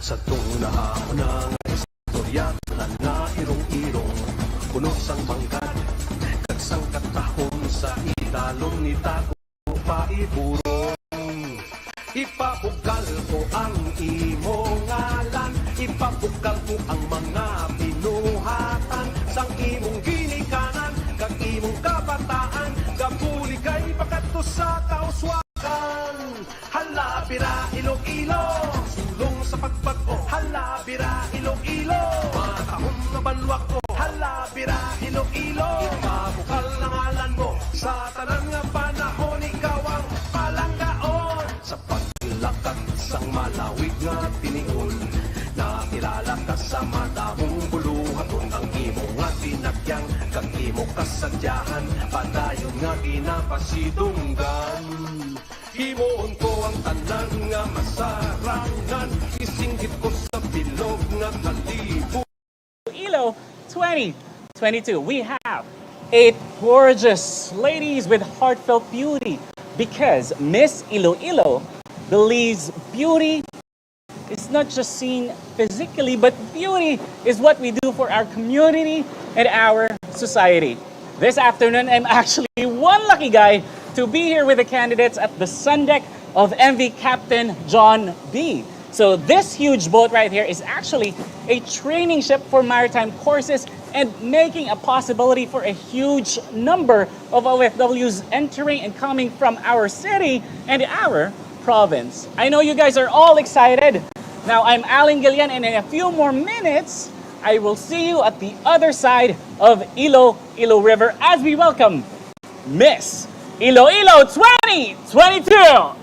Sa tunahon ng istorya na irong-irong puno sang bangkad kagsang katahon sa idalong ni Tago paiburo. Ipabugal ko ang imong ngalan, ipabugal ko ang mga binuhatan sang imong ginikanan, kag imong kabataan, gabuli kay pakato sa kauswakan. Halabira Iloilo, sulong sa pagbago. Halabira Iloilo, matahong na banwa ko. Halabira Iloilo, ipabugal ang ngalan mo sa tanang nga panahon, ikaw ang palanggaon sa paglakad sang malawig nga tinion. Nakilala ka sa madamong buluhaton, ang imo nga tinakyang kag imo kasadyahan, padayon nga ginapasidunggan. Himoon ko ang tanan nga masarangan, isinggit ko sa bilog nga kalibo. Iloilo 2022, we have 8 gorgeous ladies with heartfelt beauty, because Miss Iloilo believes beauty is not just seen physically, but beauty is what we do for our community and our society. This afternoon, I'm actually one lucky guy to be here with the candidates at the sun deck of MV Captain John B. So this huge boat right here is actually a training ship for maritime courses and making a possibility for a huge number of OFWs entering and coming from our city and our province. I know you guys are all excited. Now, I'm Alan Gillian, and in a few more minutes, I will see you at the other side of Iloilo River as we welcome Miss Iloilo 2022!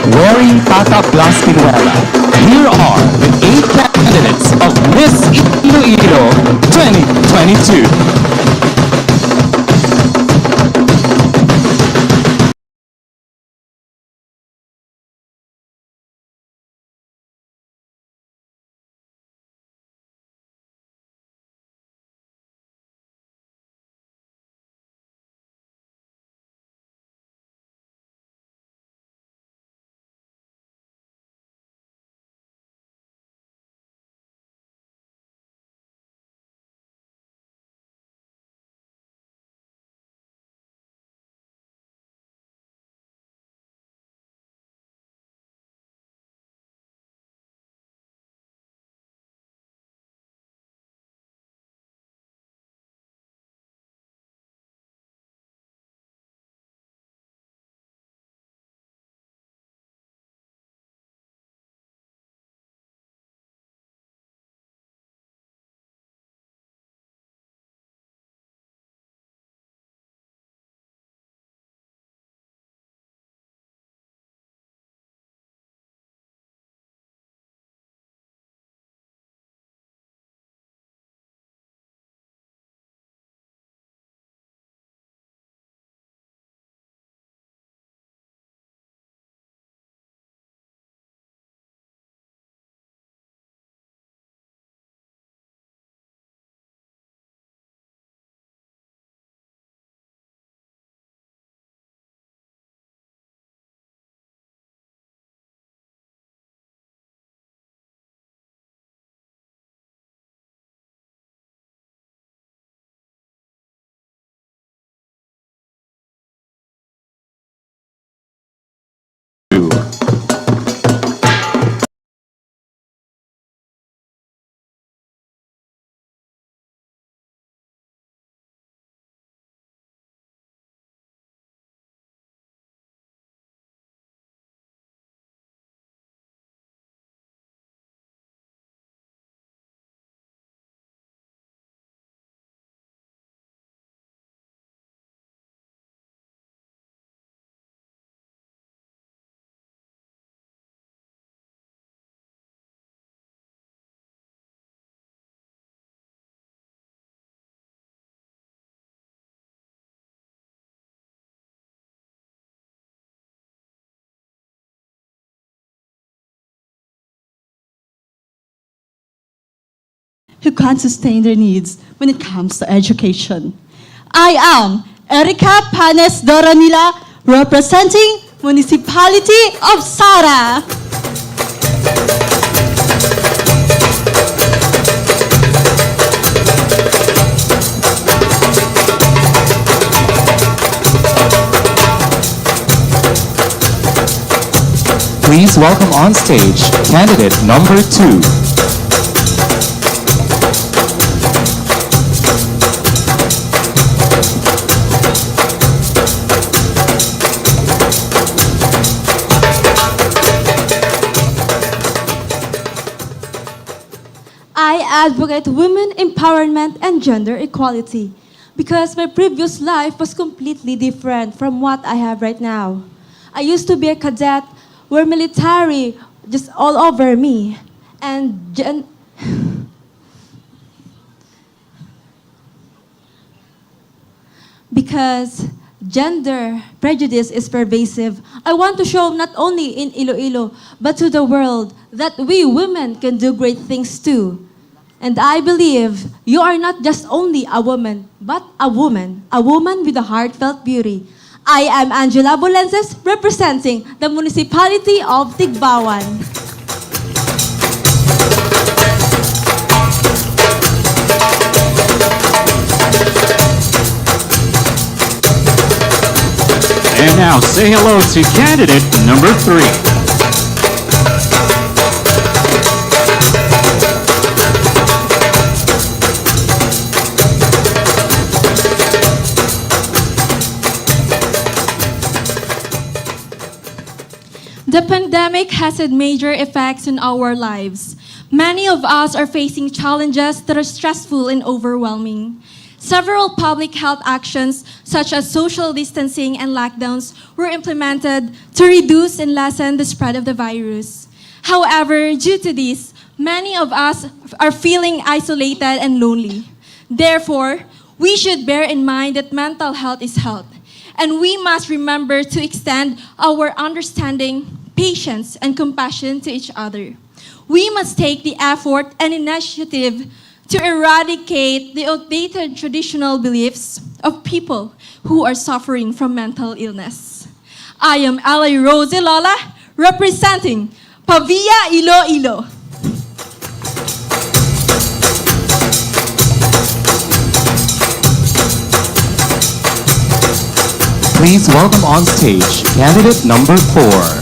Wearing Tata Blaspinuela, here are the 8 candidates of Miss Iloilo 2022. Who can't sustain their needs when it comes to education. I am Erika Panes Doranila, representing Municipality of Sara. Please welcome on stage candidate number 2. I advocate women empowerment and gender equality because my previous life was completely different from what I have right now. I used to be a cadet where military just all over me and because gender prejudice is pervasive, I want to show not only in Iloilo but to the world that we women can do great things too. And I believe you are not just only a woman, but a woman with a heartfelt beauty. I am Angela Bolenses, representing the Municipality of Tigbawan. And now say hello to candidate number 3. The pandemic has had major effects on our lives. Many of us are facing challenges that are stressful and overwhelming. Several public health actions, such as social distancing and lockdowns, were implemented to reduce and lessen the spread of the virus. However, due to this, many of us are feeling isolated and lonely. Therefore, we should bear in mind that mental health is health, and we must remember to extend our understanding, patience, and compassion to each other. We must take the effort and initiative to eradicate the outdated traditional beliefs of people who are suffering from mental illness. I am Ally Rosie Lola, representing Pavia Iloilo. Please welcome on stage candidate number 4.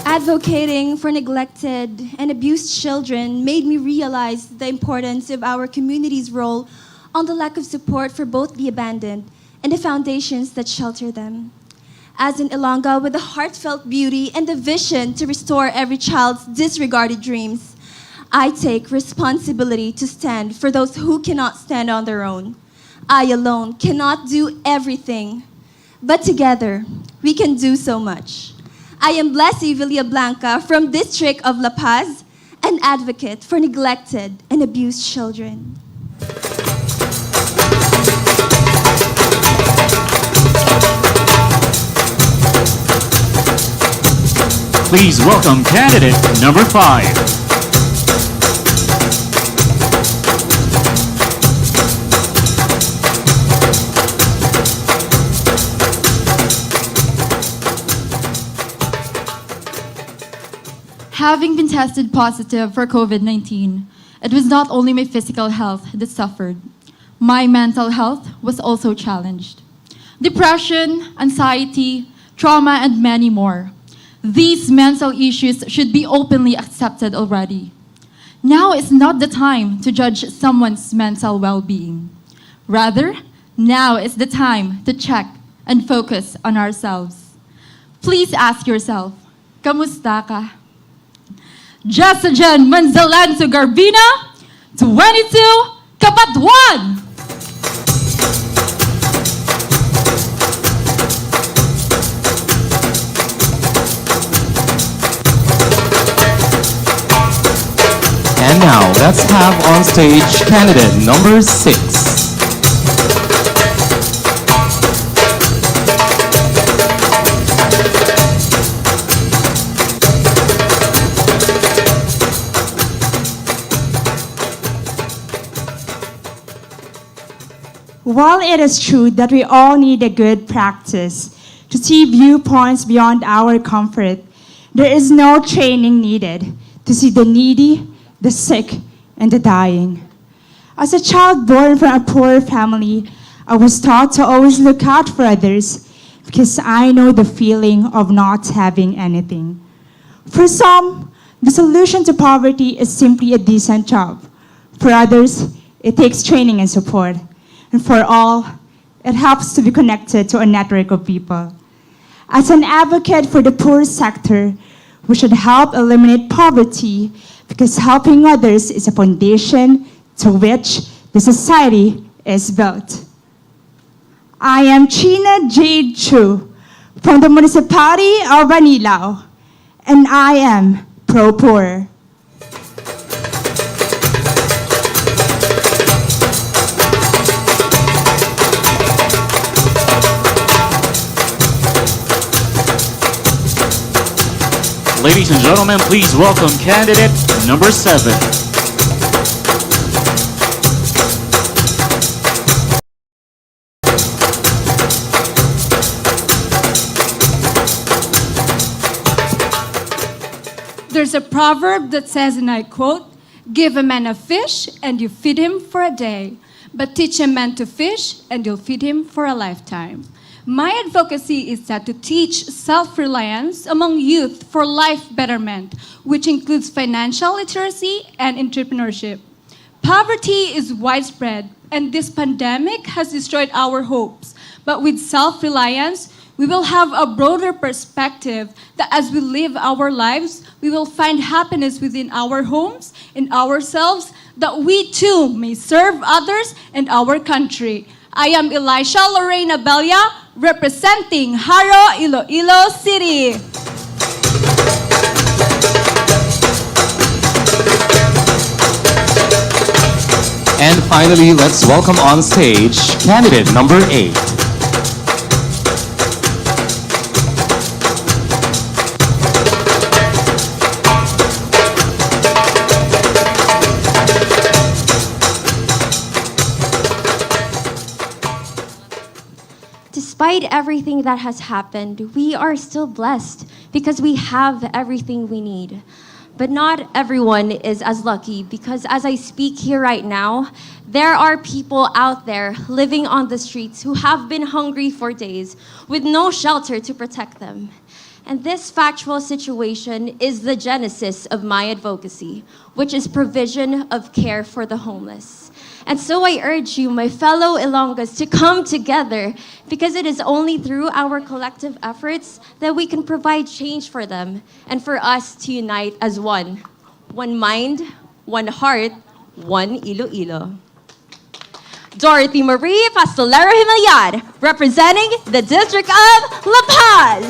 Advocating for neglected and abused children made me realize the importance of our community's role on the lack of support for both the abandoned and the foundations that shelter them. As an Ilongga with a heartfelt beauty and the vision to restore every child's disregarded dreams, I take responsibility to stand for those who cannot stand on their own. I alone cannot do everything, but together we can do so much. I am Blessy Villablanca from District of La Paz, an advocate for neglected and abused children. Please welcome candidate number 5. Having been tested positive for COVID-19, it was not only my physical health that suffered. My mental health was also challenged. Depression, anxiety, trauma, and many more. These mental issues should be openly accepted already. Now is not the time to judge someone's mental well-being. Rather, now is the time to check and focus on ourselves. Please ask yourself, kamusta ka? Jessagen Manzalanto Garbina, 22, Kapatuan! And now, let's have on stage candidate number 6. While it is true that we all need a good practice to see viewpoints beyond our comfort, there is no training needed to see the needy, the sick, and the dying. As a child born from a poor family, I was taught to always look out for others because I know the feeling of not having anything. For some, the solution to poverty is simply a decent job. For others, it takes training and support. And for all, it helps to be connected to a network of people. As an advocate for the poor sector, we should help eliminate poverty because helping others is a foundation to which the society is built. I am China Jade Chu from the municipality of Anilao, and I am pro-poor. Ladies and gentlemen, please welcome candidate number 7. There's a proverb that says, and I quote, "Give a man a fish and you feed him for a day, but teach a man to fish and you'll feed him for a lifetime." My advocacy is that to teach self-reliance among youth for life betterment, which includes financial literacy and entrepreneurship. Poverty is widespread, and this pandemic has destroyed our hopes. But with self-reliance, we will have a broader perspective that as we live our lives, we will find happiness within our homes and ourselves, that we too may serve others and our country. I am Elisha Lorena Belia, representing Haro, Iloilo City. And finally, let's welcome on stage candidate number 8. Despite everything that has happened, we are still blessed because we have everything we need. But not everyone is as lucky, because as I speak here right now, there are people out there living on the streets who have been hungry for days with no shelter to protect them. And this factual situation is the genesis of my advocacy, which is provision of care for the homeless. And so I urge you, my fellow Ilonggos, to come together, because it is only through our collective efforts that we can provide change for them and for us to unite as one. One mind, one heart, one Iloilo. Dorothy Marie Pastolero Himalyad, representing the District of La Paz.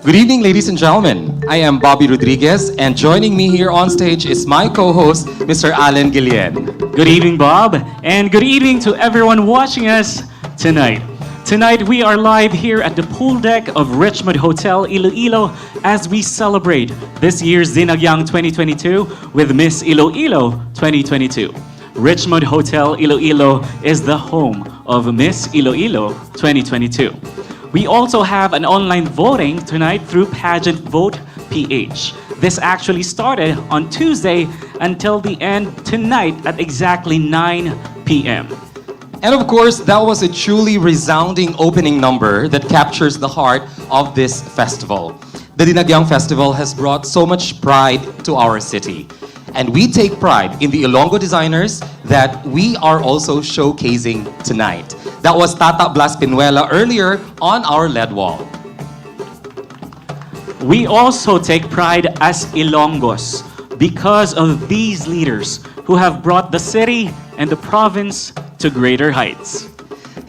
Good evening, ladies and gentlemen. I am Bobby Rodriguez, and joining me here on stage is my co-host, Mr. Alan Guillen. Good evening, Bob, and good evening to everyone watching us tonight. Tonight, we are live here at the pool deck of Richmond Hotel Iloilo as we celebrate this year's Dinagyang 2022 with Miss Iloilo 2022. Richmond Hotel Iloilo is the home of Miss Iloilo 2022. We also have an online voting tonight through Pageant Vote PH. This actually started on Tuesday until the end tonight at exactly 9 p.m. And of course, that was a truly resounding opening number that captures the heart of this festival. The Dinagyang Festival has brought so much pride to our city. And we take pride in the Ilonggo designers that we are also showcasing tonight. That was Tata Blas Pinuela earlier on our LED wall. We also take pride as Ilonggos because of these leaders who have brought the city and the province to greater heights.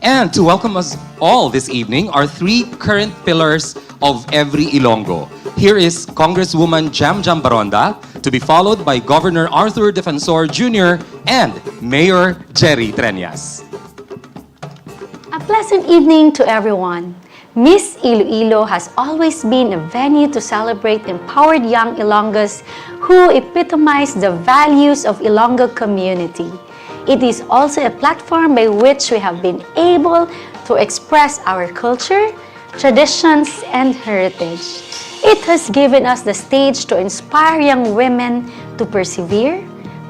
And to welcome us all this evening are three current pillars of every Ilonggo. Here is Congresswoman Jam Jam Baronda, to be followed by Governor Arthur Defensor Jr. and Mayor Jerry Treñas. A pleasant evening to everyone. Miss Iloilo has always been a venue to celebrate empowered young Ilonggos who epitomize the values of Ilonggo community. It is also a platform by which we have been able to express our culture, traditions, and heritage. It has given us the stage to inspire young women to persevere,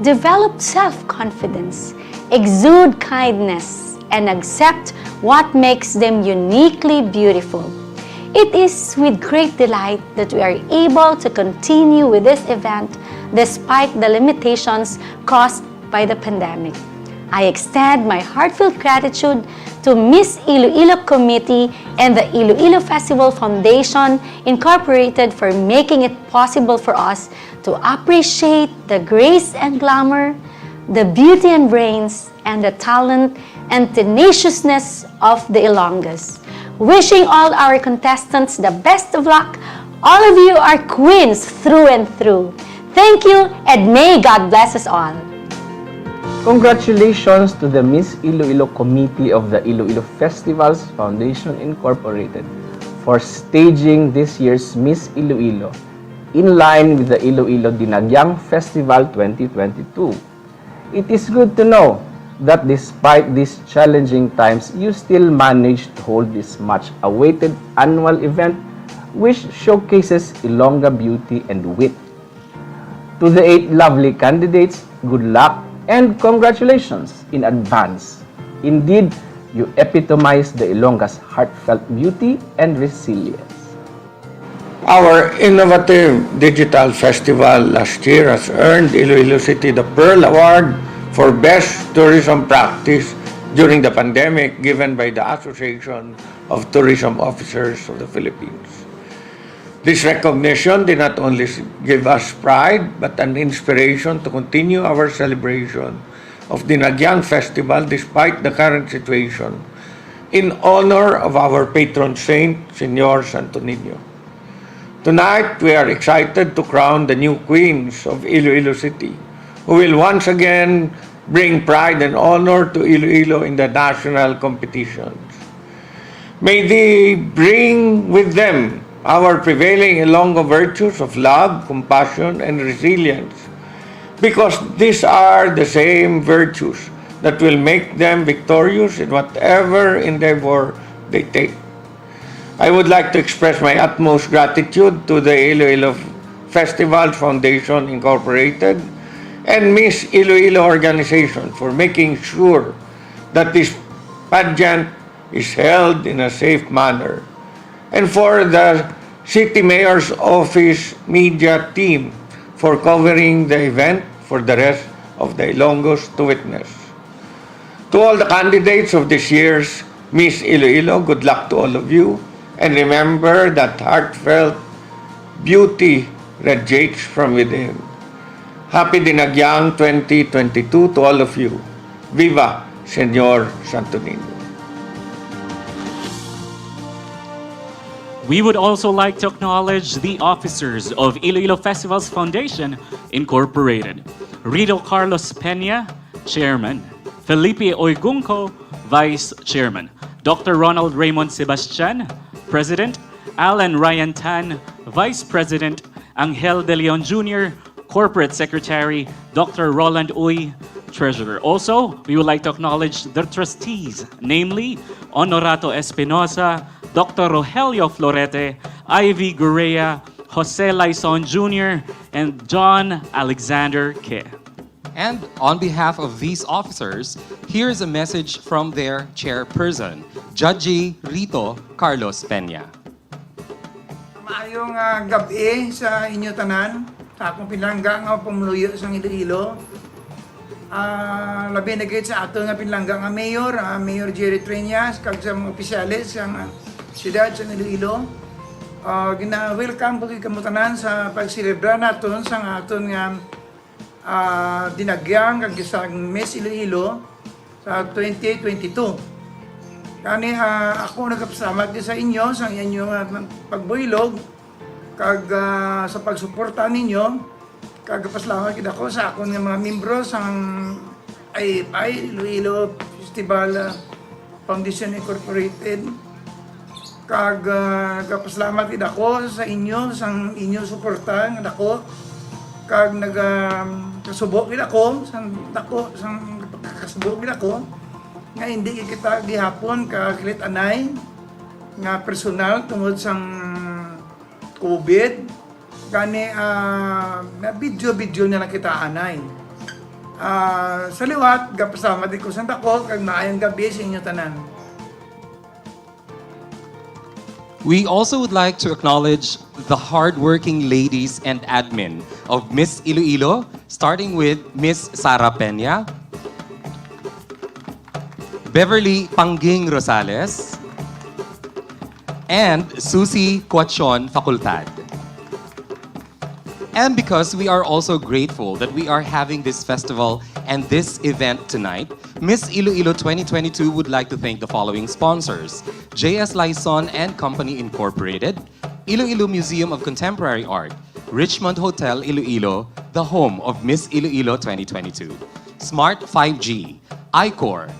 develop self-confidence, exude kindness, and accept what makes them uniquely beautiful. It is with great delight that we are able to continue with this event despite the limitations caused by the pandemic. I extend my heartfelt gratitude to Miss Iloilo Committee and the Iloilo Festival Foundation Incorporated for making it possible for us to appreciate the grace and glamour, the beauty and brains, and the talent and tenaciousness of the Ilonggos. Wishing all our contestants the best of luck. All of you are queens through and through. Thank you, and may God bless us all. Congratulations to the Miss Iloilo Committee of the Iloilo Festivals Foundation Incorporated for staging this year's Miss Iloilo in line with the Iloilo Dinagyang Festival 2022. It is good to know that despite these challenging times, you still managed to hold this much-awaited annual event which showcases Ilongga beauty and wit. To the 8 lovely candidates, good luck and congratulations in advance. Indeed, you epitomize the Ilongga's heartfelt beauty and resilience. Our innovative digital festival last year has earned Iloilo City the Pearl Award for Best Tourism Practice during the pandemic, given by the Association of Tourism Officers of the Philippines. This recognition did not only give us pride, but an inspiration to continue our celebration of the Dinagyang Festival despite the current situation, in honor of our patron saint, Señor Santo Niño. Tonight, we are excited to crown the new queens of Iloilo City, who will once again bring pride and honor to Iloilo in the national competitions. May they bring with them our prevailing Ilonggo virtues of love, compassion, and resilience, because these are the same virtues that will make them victorious in whatever endeavor they take. I would like to express my utmost gratitude to the Iloilo Festival Foundation Incorporated and Miss Iloilo organization for making sure that this pageant is held in a safe manner, and for the City Mayor's Office media team for covering the event for the rest of the Ilonggos to witness. To all the candidates of this year's Miss Iloilo, good luck to all of you, and remember that heartfelt beauty radiates from within. Happy Dinagyang 2022 to all of you. Viva Señor Santo Niño. We would also like to acknowledge the officers of Iloilo Festivals Foundation Incorporated. Rito Carlos Peña, Chairman. Felipe Oigunco, Vice Chairman. Dr. Ronald Raymond Sebastian, President, Alan Ryan Tan, Vice President, Angel De Leon Jr., Corporate Secretary, Dr. Roland Uy, Treasurer. Also, we would like to acknowledge the trustees, namely Honorato Espinosa, Dr. Rogelio Florete, Ivy Gurea, Jose Laison Jr., and John Alexander Ke. And on behalf of these officers, here's a message from their chairperson, Judge Rito Carlos Peña. Maayong gabi sa inyo tanan, sa akong pinlangga nga pumuluyo sa Iloilo. Labi na gayud sa ato nga pinlangga nga mayor, Mayor Jerry Treñas, kag sa mga opisyalis sa siyudad sa Iloilo. Gina-welcome po kamo tanan sa pagselebra naton sa aton nga dinagyang kag sa Miss Iloilo sa 2022. Kani ako nagpasalamat din sa inyo sa inyong pagbuylog kag sa pagsuporta ninyo kag pasalamat gid ako sa akong mga miyembro sa Iloilo Festival Foundation Incorporated kag nagpasalamat gid ako sa inyo sa inyong suporta nga dako kag kasubok gid ako sa kasubok gid ako nga hindi kita gihapon ka kilit anay nga personal tungod sang COVID gani na video na nakita anay sa liwat gapasama di ko sa dako kag maayong gabi sa inyo tanan. We also would like to acknowledge the hardworking ladies and admin of Miss Iloilo, starting with Miss Sara Peña, Beverly Pangging Rosales, and Susie Cuachon Facultad. And because we are also grateful that we are having this festival and this event tonight, Miss Iloilo 2022 would like to thank the following sponsors: J.S. Laison and Company Incorporated, Iloilo Museum of Contemporary Art, Richmond Hotel Iloilo, the home of Miss Iloilo 2022, Smart 5G, iCore,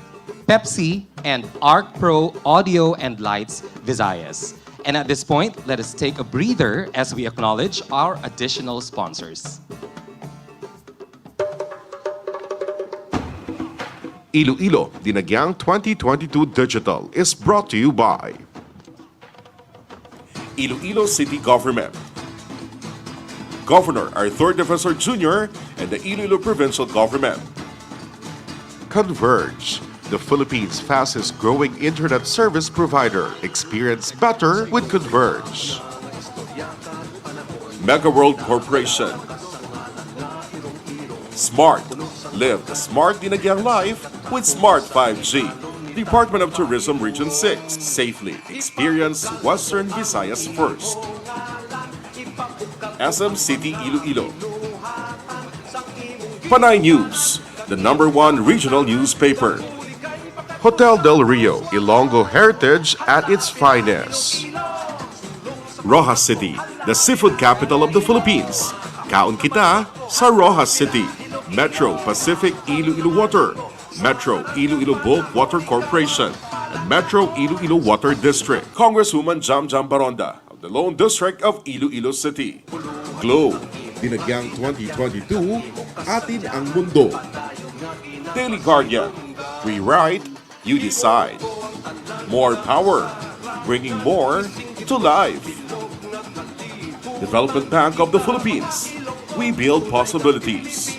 Pepsi, and Arc Pro Audio and Lights Visayas. And at this point, let us take a breather as we acknowledge our additional sponsors. Iloilo Dinagyang 2022 Digital is brought to you by Iloilo City Government, Governor Arthur Defensor Jr. and the Iloilo Provincial Government. Converge, the Philippines' fastest growing internet service provider. Experience better with Converge. Mega World Corporation. Smart. Live the smart Dinagyang life with Smart 5G. Department of Tourism Region 6. Safely experience Western Visayas first. SM City Iloilo. Panay News, the #1 regional newspaper. Hotel Del Rio, Ilonggo heritage at its finest. Rojas City, the seafood capital of the Philippines. Kaon kita sa Rojas City. Metro Pacific Iloilo Water, Metro Iloilo Bulk Water Corporation, and Metro Iloilo Water District. Congresswoman Jam Jam Baronda of the Lone District of Iloilo City. Globe, Dinagyang 2022, atin ang mundo. Daily Guardian, we write, you decide. More power, bringing more to life. Development Bank of the Philippines, we build possibilities.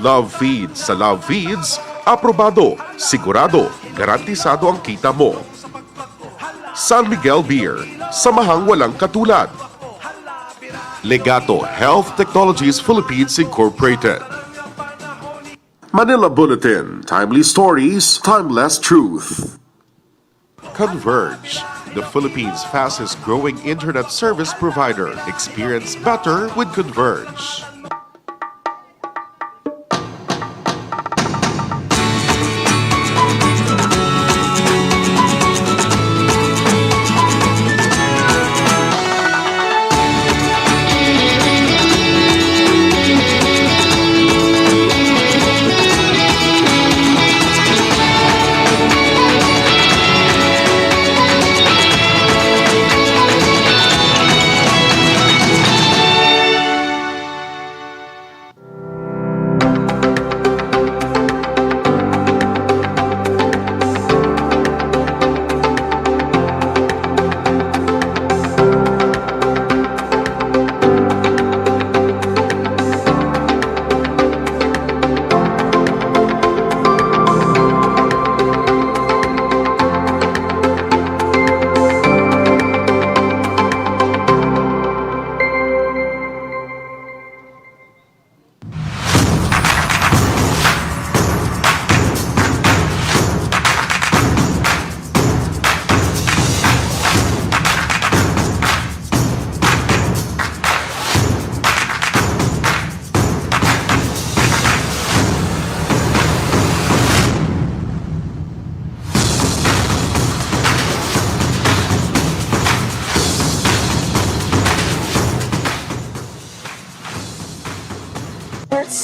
Love Feeds sa Love Feeds, aprobado, sigurado, garantisado ang kita mo. San Miguel Beer, samahang walang katulad. Legato Health Technologies Philippines Incorporated. Manila Bulletin, timely stories, timeless truth. Converge, the Philippines' fastest growing internet service provider. Experience better with Converge.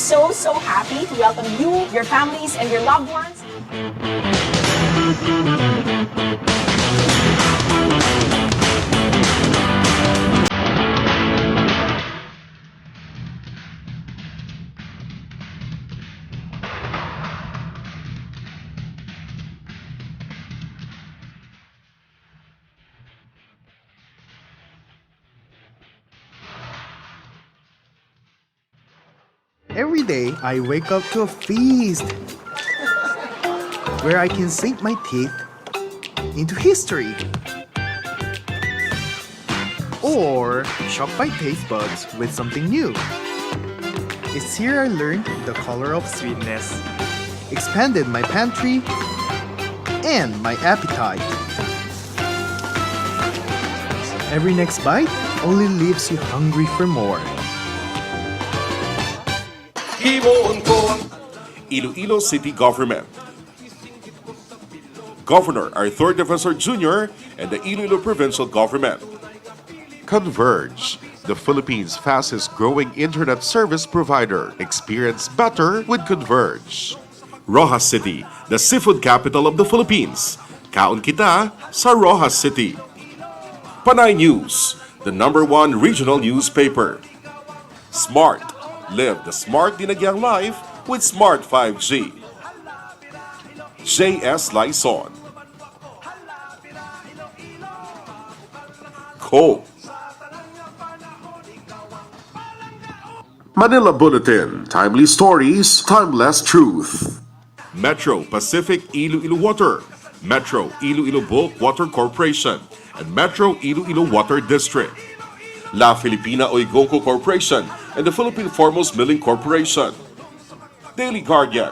so, so happy to welcome you, your families, and your loved ones. Every day, I wake up to a feast where I can sink my teeth into history or shock my taste buds with something new. It's here I learned the color of sweetness, expanded my pantry and my appetite. Every next bite only leaves you hungry for more. Iloilo City Government. Governor Arthur Defensor Jr. and the Iloilo Provincial Government. Converge, the Philippines' fastest growing internet service provider. Experience better with Converge. Rojas City, the seafood capital of the Philippines. Kaon kita sa Rojas City. Panay News, the #1 regional newspaper. Smart. Live the smart Dinagyang life with Smart 5G. JS Lison. Co. Manila Bulletin. Timely stories, timeless truth. Metro Pacific Iloilo Water, Metro Iloilo Bulk Water Corporation, and Metro Iloilo Water District. La Filipina Oigoco Corporation and the Philippine Foremost Milling Corporation. Daily Guardian.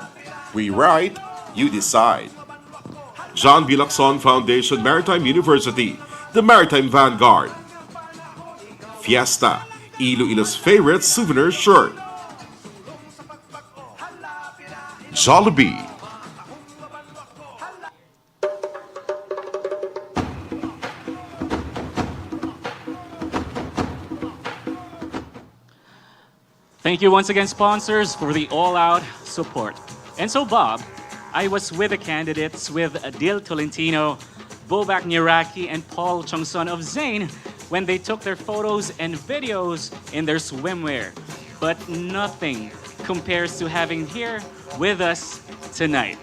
We write, you decide. John B. Lacson Foundation Maritime University, the Maritime Vanguard. Fiesta, Iloilo's favorite souvenir shirt. Jollibee. Thank you once again, sponsors, for the all-out support. And so, Bob, I was with the candidates with Adil Tolentino, Bobak Niraki, and Paul Chongson of Zain when they took their photos and videos in their swimwear. But nothing compares to having here with us tonight.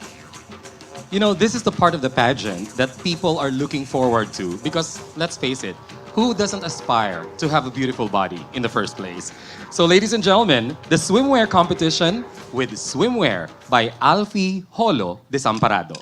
You know, this is the part of the pageant that people are looking forward to because, let's face it, who doesn't aspire to have a beautiful body in the first place? So, ladies and gentlemen, the swimwear competition with Swimwear by Alfie Holo Desamparado.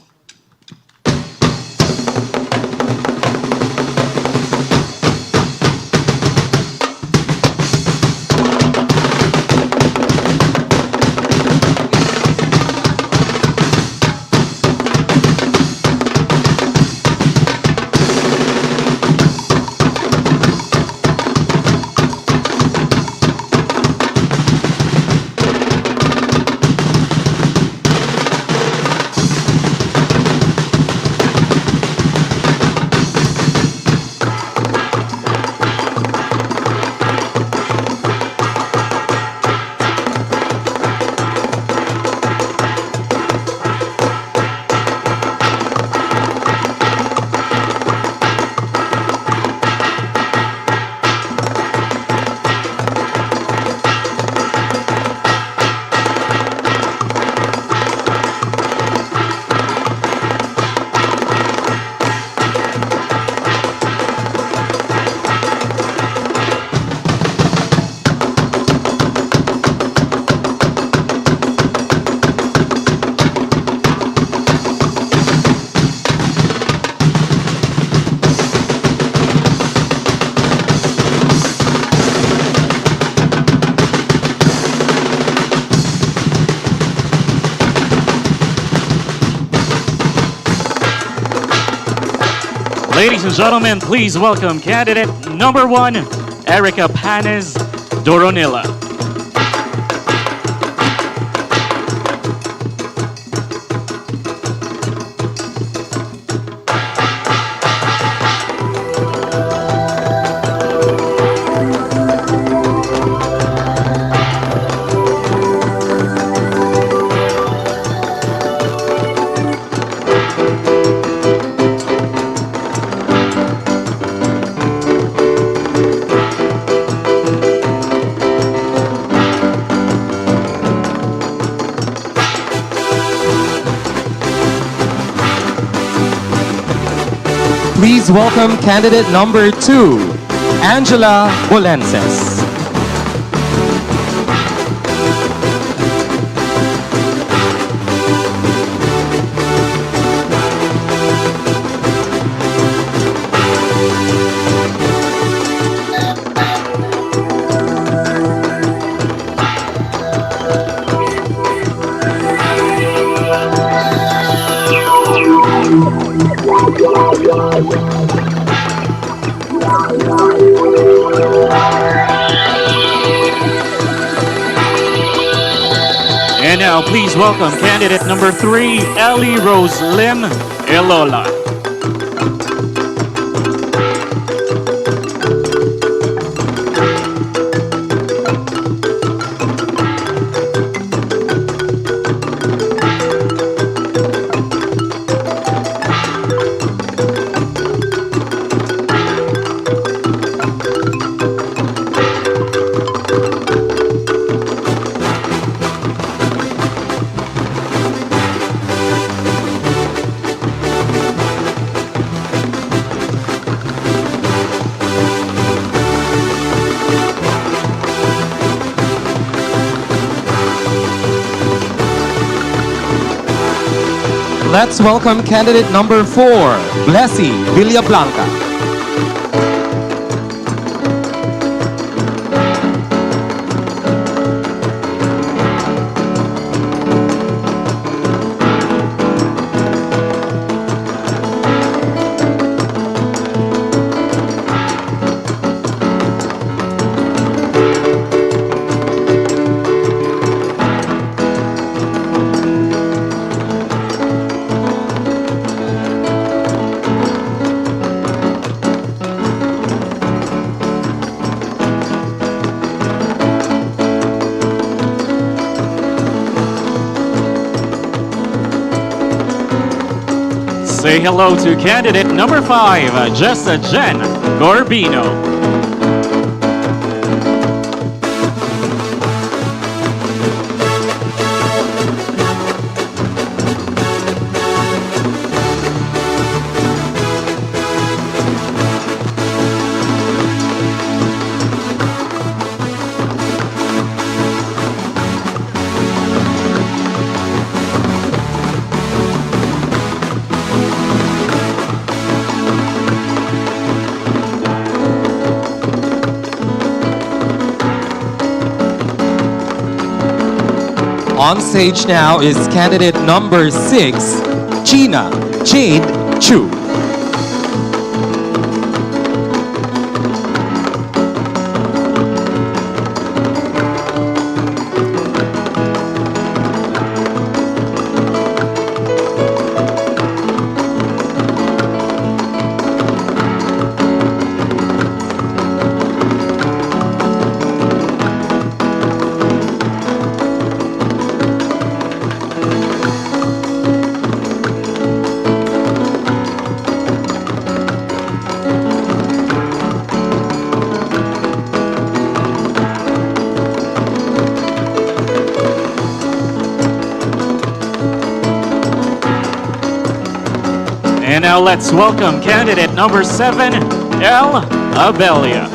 Ladies and gentlemen, please welcome candidate #1, Erica Panes Doronilla. please welcome candidate number 2, Angela Bolenses. And now, please welcome candidate number 3, Ellie Rose Lim Elola. Let's welcome candidate number 4, Blessy Villablanca. Say hello to candidate number 5, Jessa Jen Gorbino. On stage now is candidate number 6, Gina Jade Chu. And now let's welcome candidate number 7, El Abelia.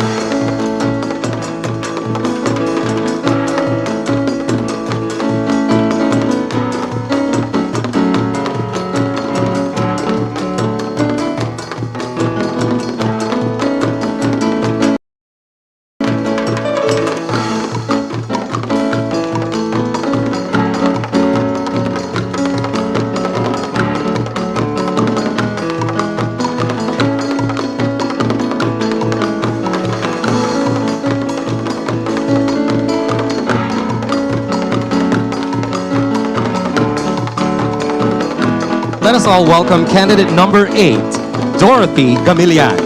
Let us all welcome candidate number 8, Dorothy Gamilian.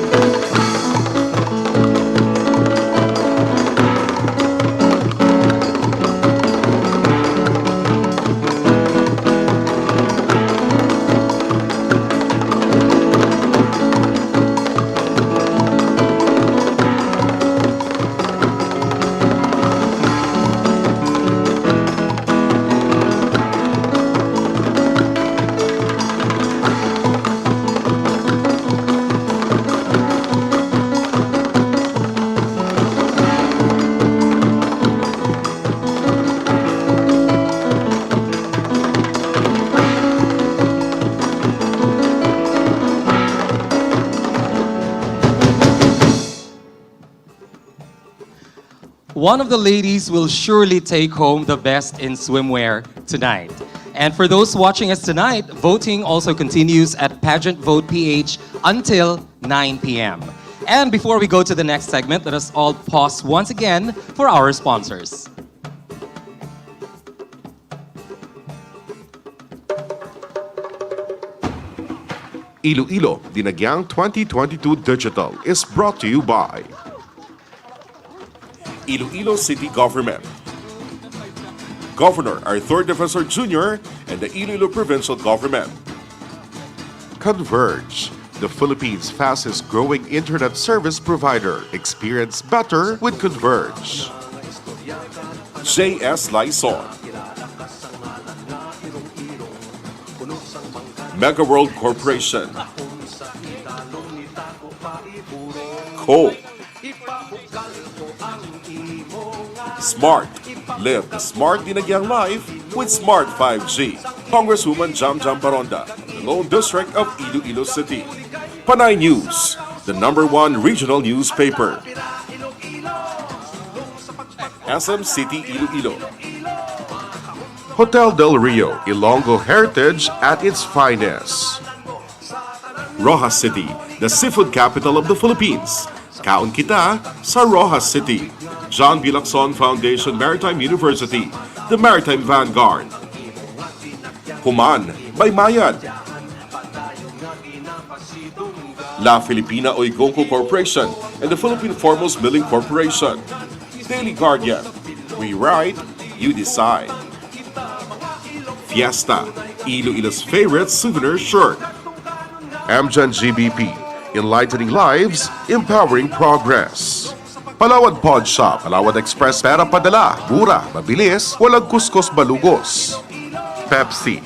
one of the ladies will surely take home the best in swimwear tonight. And for those watching us tonight, voting also continues at Pageant Vote PH until 9 p.m. And before we go to the next segment, let us all pause once again for our sponsors. Iloilo Dinagyang 2022 Digital is brought to you by Iloilo City Government, Governor Arthur Defensor Jr. and the Iloilo Provincial Government. Converge, the Philippines' fastest growing internet service provider. Experience better with Converge. JS Lysol, Mega World Corporation, Coke, Smart. Live the smart Dinagyang life with Smart 5G. Congresswoman Jam Baronda, the lone district of Iloilo City. Panay News, the #1 regional newspaper. SM City Iloilo. Hotel Del Rio, Ilonggo heritage at its finest. Rojas City, the seafood capital of the Philippines. Kaon kita sa Rojas City. John B. Lacson Foundation Maritime University, the Maritime Vanguard. Human by Mayan. La Filipina Oigonco Corporation and the Philippine Foremost Milling Corporation. Daily Guardian. We write, you decide. Fiesta, Iloilo's favorite souvenir shirt. Amjan GBP, enlightening lives, empowering progress. Palawad Pawn Shop, Palawad Express, pera padala, mura, mabilis, walang kuskus balugos. Pepsi.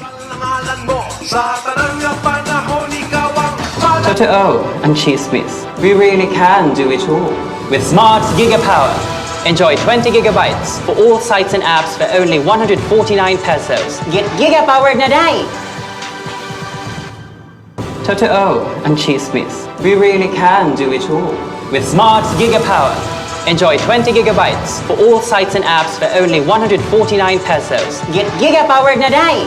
Totoo and Cheese Whiz. We really can do it all. With Smart Gigapower. Enjoy 20 gigabytes for all sites and apps for only 149 pesos. Get Gigapower na day! Totoo and Cheese Whiz. We really can do it all. With Smart Gigapower. Enjoy 20 gigabytes for all sites and apps for only 149 pesos. Get Gigapower na day!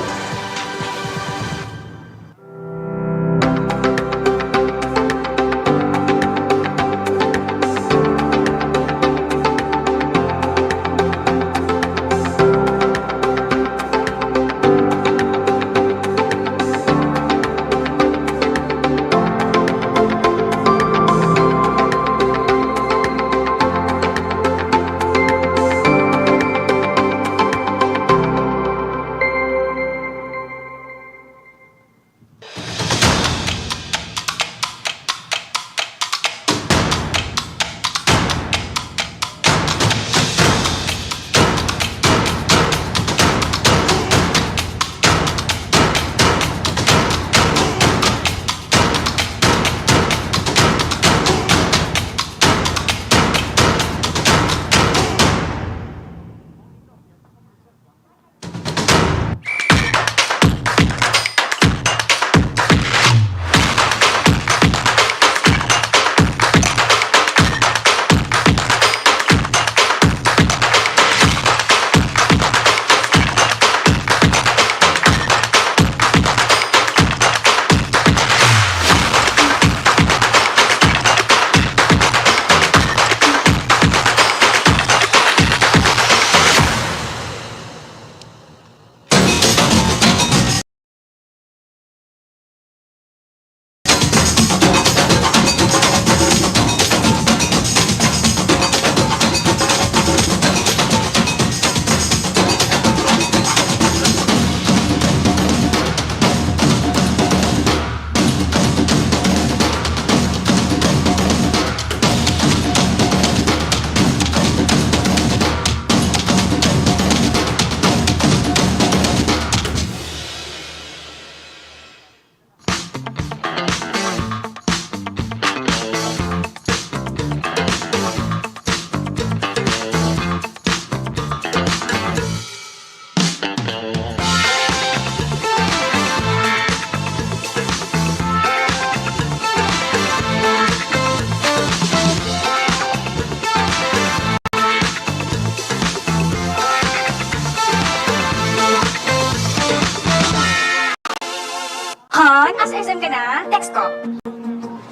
Next stop.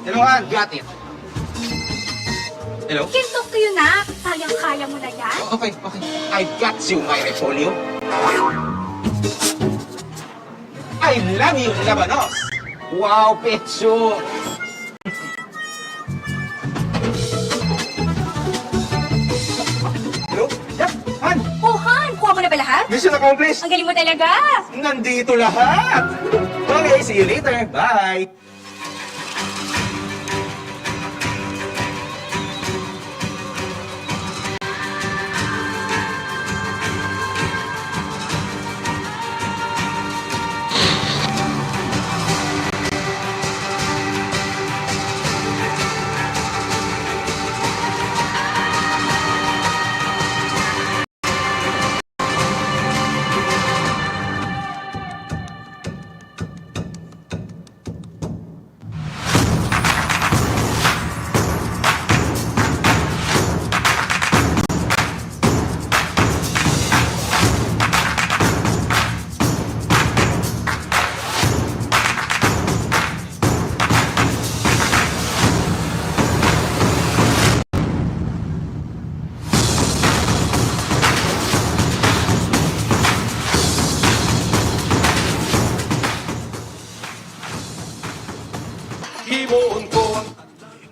Hello, Han. Got it. Hello? Can talk to you na. Kayang-kaya mo na yan. Okay. I got you, my repolyo. I love you, Labanos. Wow, Petso. Hello? Yep, Han. Oh, Han! Kuha mo na ba lahat? Mission accomplished. Ang galing mo talaga. Nandito lahat. Okay, see you later. Bye.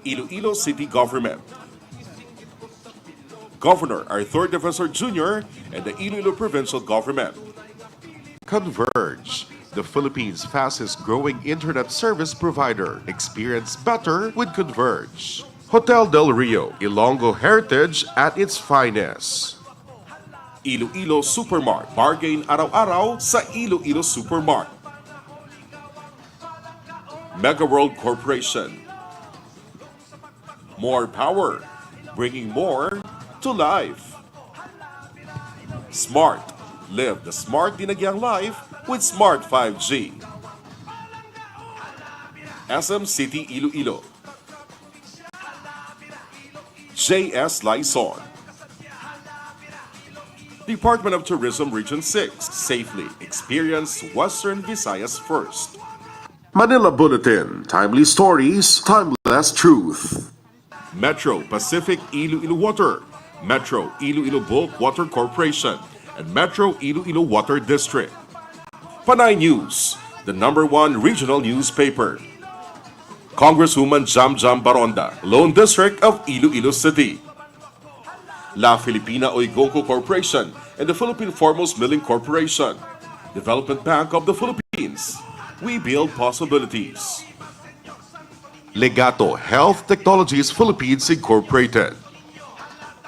Iloilo City Government. Governor Arthur Defensor Jr. and the Iloilo Provincial Government. Converge, the Philippines' fastest growing internet service provider. Experience better with Converge. Hotel Del Rio, Ilonggo heritage at its finest. Iloilo Supermart, bargain araw-araw sa Iloilo Supermart. Mega World Corporation. More power, bringing more to life. Smart, live the smart dinagyang life with Smart 5G. SM City Iloilo. JS Lison. Department of Tourism Region 6. Safely experience Western Visayas first. Manila Bulletin. Timely stories, timeless truth. Metro Pacific Iloilo Water, Metro Iloilo Bulk Water Corporation, and Metro Iloilo Water District. Panay News, the #1 regional newspaper. Congresswoman Jam Baronda, Lone District of Iloilo City. La Filipina Oigonco Corporation and the Philippine Foremost Milling Corporation. Development Bank of the Philippines. We build possibilities. Legato Health Technologies Philippines Incorporated.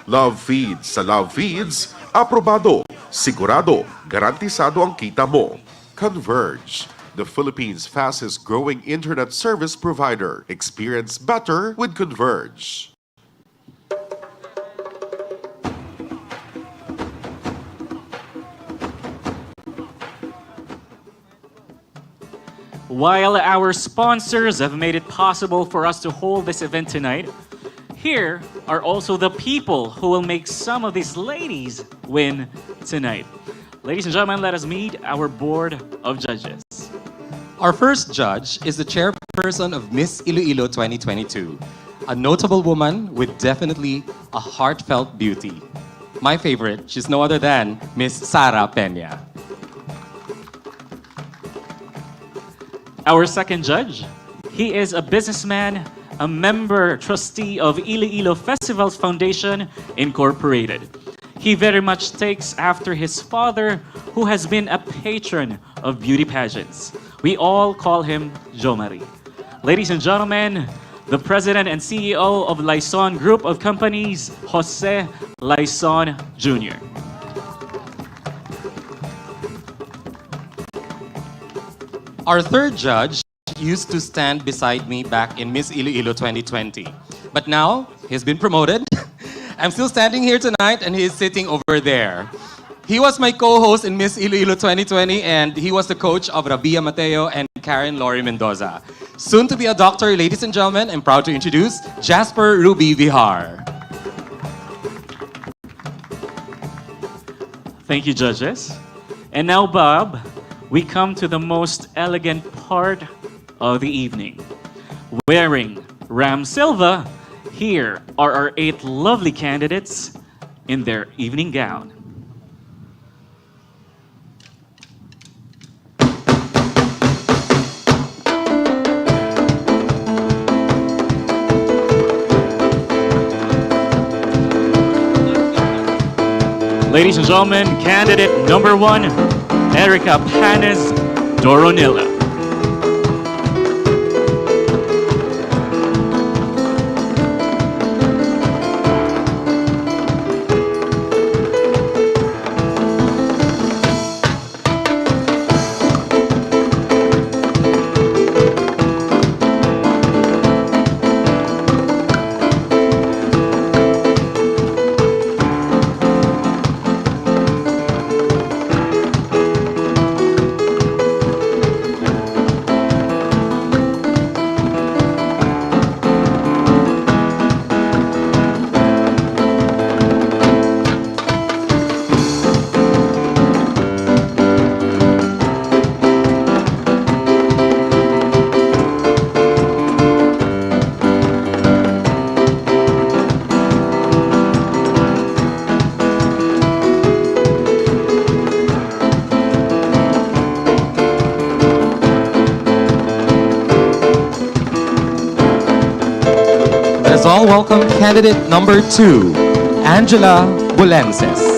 Love Feeds sa Love Feeds, aprobado, sigurado, garantisado ang kita mo. Converge, the Philippines' fastest growing internet service provider. Experience better with Converge. While our sponsors have made it possible for us to hold this event tonight, here are also the people who will make some of these ladies win tonight. Ladies and gentlemen, let us meet our board of judges. Our first judge is the chairperson of Miss Iloilo 2022, a notable woman with definitely a heartfelt beauty. My favorite, she's no other than Miss Sara Peña. Our second judge, he is a businessman, a member trustee of Iloilo Festivals Foundation Incorporated. He very much takes after his father, who has been a patron of beauty pageants. We all call him Jomari. Ladies and gentlemen, the president and CEO of Lison Group of Companies, Jose Lison Jr. Our third judge used to stand beside me back in Miss Iloilo 2020. But now, he's been promoted. I'm still standing here tonight and he's sitting over there. He was my co-host in Miss Iloilo 2020 and he was the coach of Rabia Mateo and Karen Lori Mendoza. Soon to be a doctor, ladies and gentlemen, I'm proud to introduce Jasper Ruby Vihar. Thank you, judges. And now, Bob, we come to the most elegant part of the evening. wearing Ram Silva, here are our 8 lovely candidates in their evening gown. Ladies and gentlemen, candidate number 1, Erica Panes Doronilla. Let us all welcome candidate number 2, Angela Bulenses.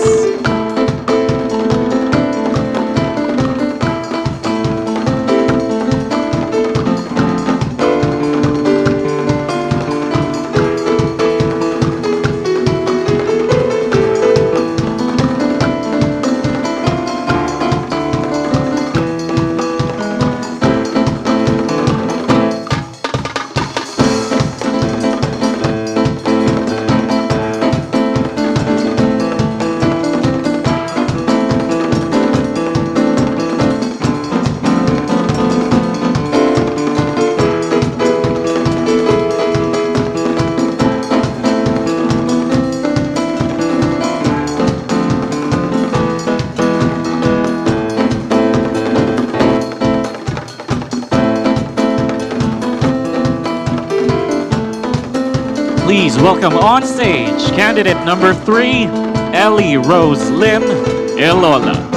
Please welcome on stage candidate number 3, Ellie Rose Lim Iloilo.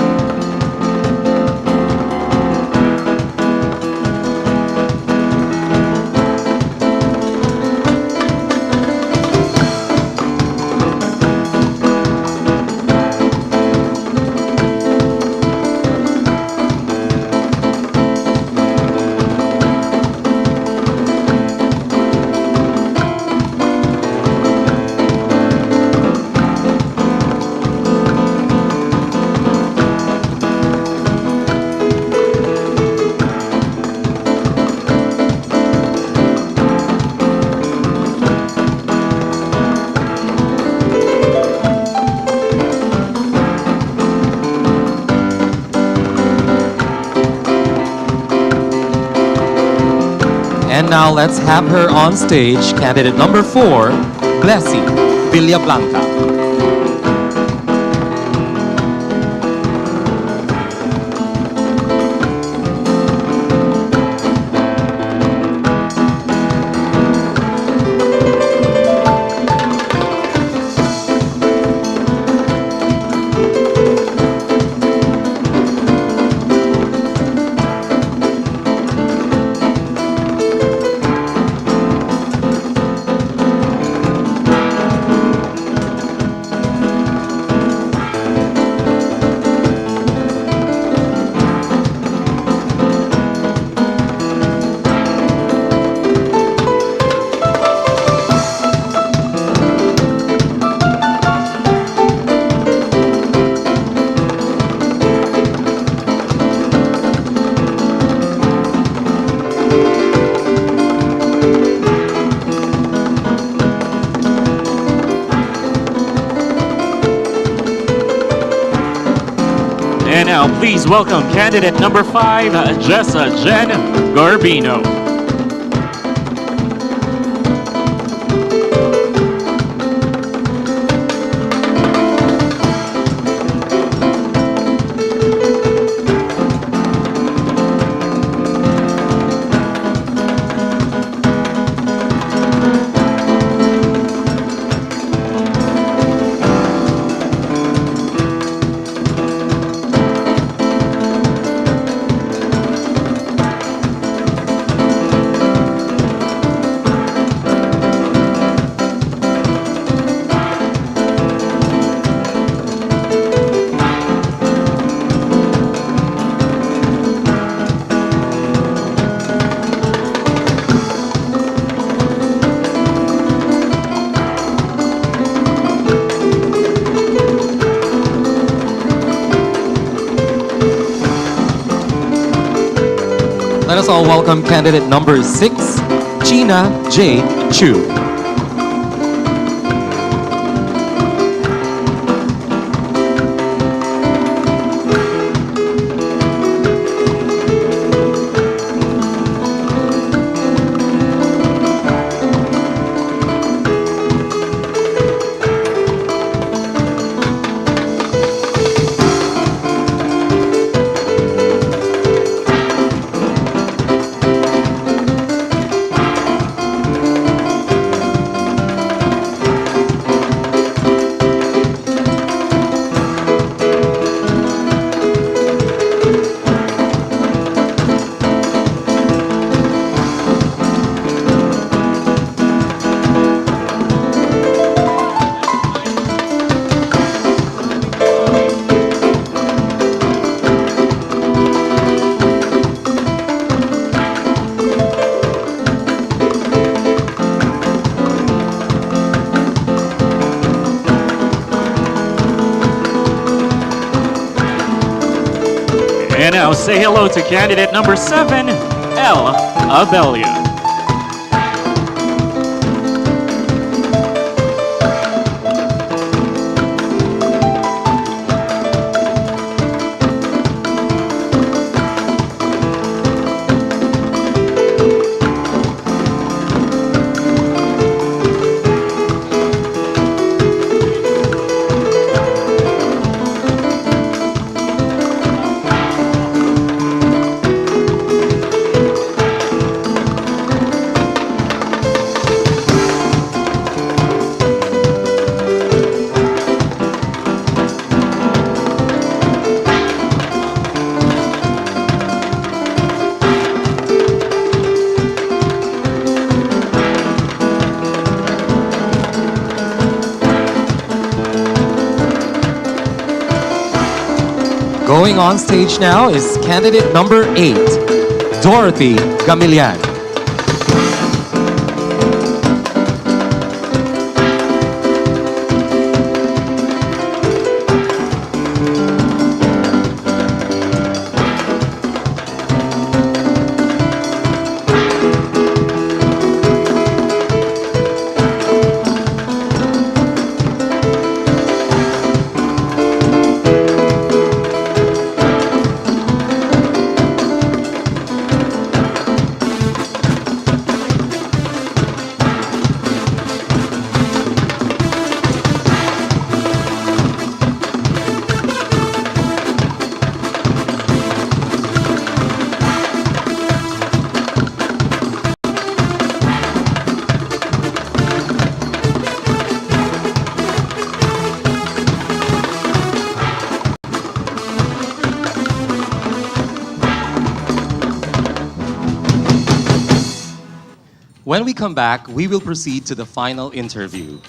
And now let's have her on stage, candidate number 4, Blessy Villablanca. And now please welcome candidate number 5, Jessa Jen Garbino. us all welcome candidate number 6, Gina J. Chu. And now say hello to candidate number 7, L. Abelia. Going on stage now is candidate number 8, Dorothy Gamilian. When we come back, we will proceed to the final interview.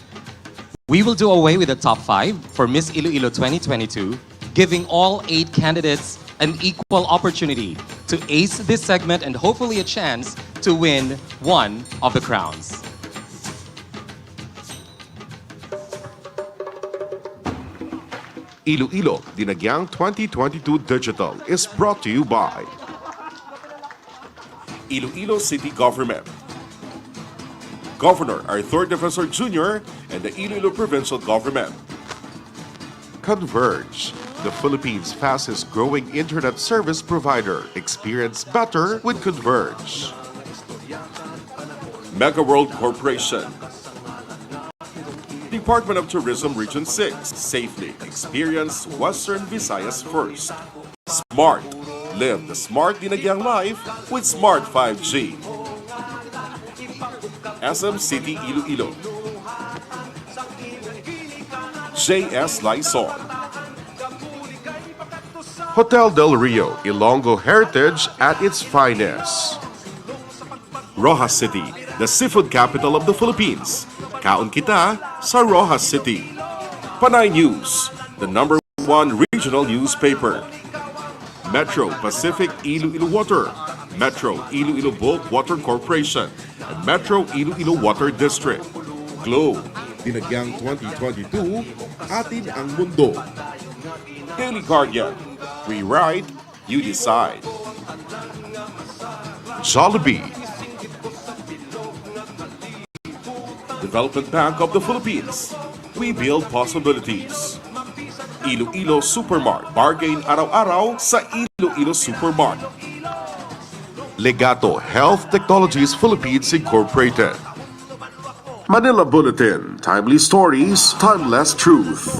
We will do away with the top 5 for Miss Iloilo 2022, giving all 8 candidates an equal opportunity to ace this segment and hopefully a chance to win one of the crowns. Iloilo Dinagyang 2022 Digital is brought to you by Iloilo City Government, Governor Arthur Defensor Jr. and the Iloilo Provincial Government. Converge, the Philippines' fastest growing internet service provider. Experience better with Converge. Mega World Corporation. Department of Tourism Region 6. Safely experience Western Visayas first. Smart. Live the smart Dinagyang life with Smart 5G. SM City Iloilo. JS Lysol. Hotel Del Rio, Ilonggo Heritage at its finest. Rojas City, the seafood capital of the Philippines. Kaon kita sa Rojas City. Panay News, the #1 regional newspaper. Metro Pacific Iloilo Water, Metro Iloilo Bulk Water Corporation, and Metro Iloilo Water District. Globe, Dinagyang 2022, atin ang mundo. Daily Guardian, we write, you decide. Jollibee. Development Bank of the Philippines. We build possibilities. Iloilo Supermart. Bargain araw-araw sa Iloilo Supermart. Legato Health Technologies Philippines Incorporated. Manila Bulletin. Timely stories, timeless truth.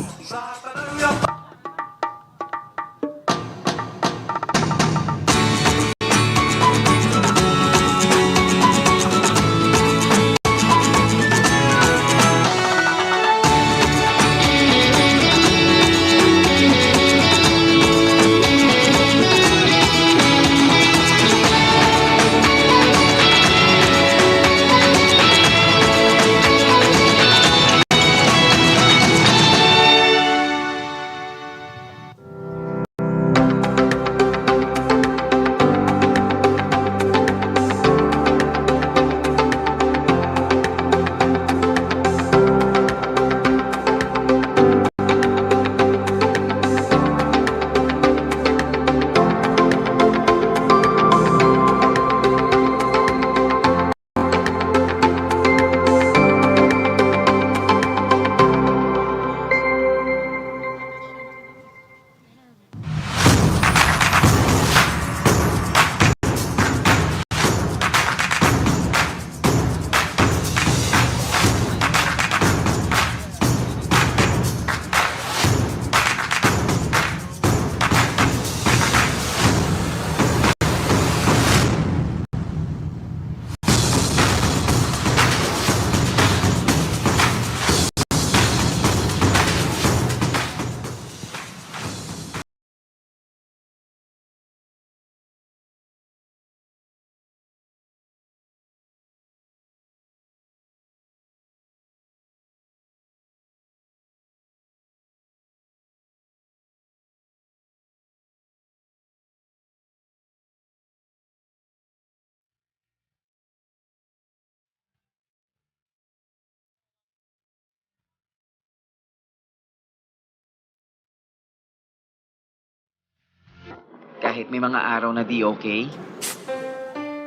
Kahit may mga araw na di okay,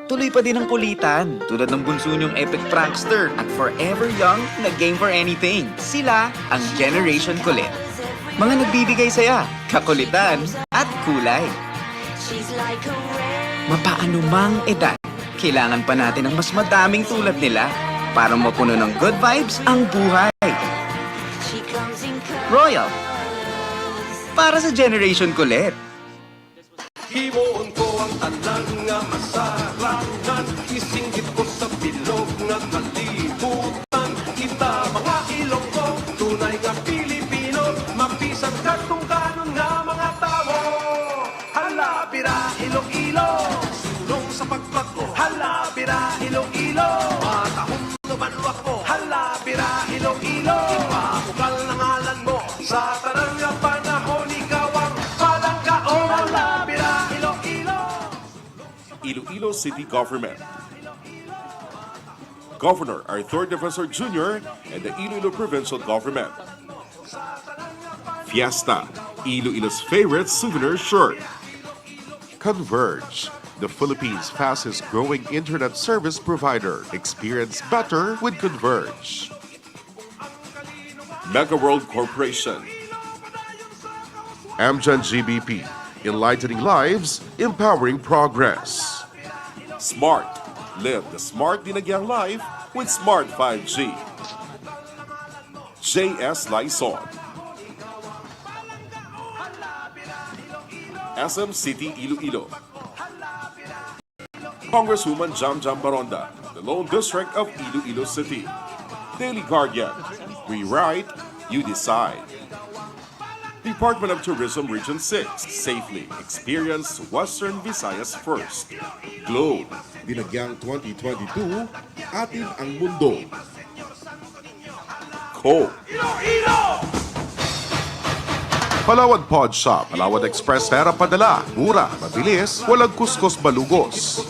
tuloy pa din ang kulitan. Tulad ng bunso niyong epic prankster at forever young na game for anything. Sila ang Generation Kulit. Mga nagbibigay saya, kakulitan at kulay. Mapaanumang edad, kailangan pa natin ng mas madaming tulad nila para mapuno ng good vibes ang buhay. Royal, para sa Generation Kulit. Himuon ko ang tanan nga masarangan, isinggit ko sa bilog nga kalibutan. Kita mga Ilonggo, tunay nga Pilipino, mapisang katong kanon nga mga tao. Hala, bira, Iloilo, sulong sa pagbago. Hala, bira, Iloilo, matahong naman ako. Hala, bira, Iloilo, ipahukal na ngalan mo sa tarang nga panahon, ikaw ang palangkaon. Hala, bira, Iloilo City Government. Governor Arthur Defensor Jr. and the Iloilo Provincial Government. Fiesta, Iloilo's favorite souvenir shirt. Converge, the Philippines' fastest growing internet service provider. Experience better with Converge. Mega World Corporation. Amgen GBP, enlightening lives, empowering progress. Smart, live the smart dinagyang life with Smart 5G. JS Lysol. SM City Iloilo. Congresswoman Jam Jam Baronda, the lone district of Iloilo City. Daily Guardian, we write, you decide. Department of Tourism Region 6, safely experience Western Visayas first. Globe, Dinagyang 2022, atin ang mundo. Co. Palawan Pod Shop, Palawan Express Pera Padala, mura, mabilis, walang kuskus balugos.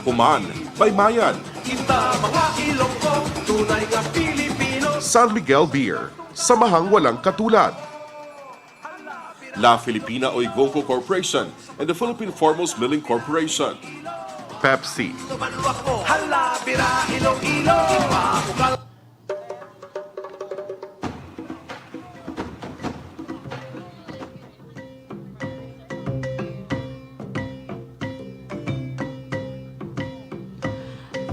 Kuman, Baymayan. kita mga Ilonggo, tunay nga Pilipino. San Miguel Beer, samahang walang katulad. La Filipina Oigoco Corporation and the Philippine Foremost Milling Corporation. Pepsi. Hala, bira, Iloilo. Mapukal.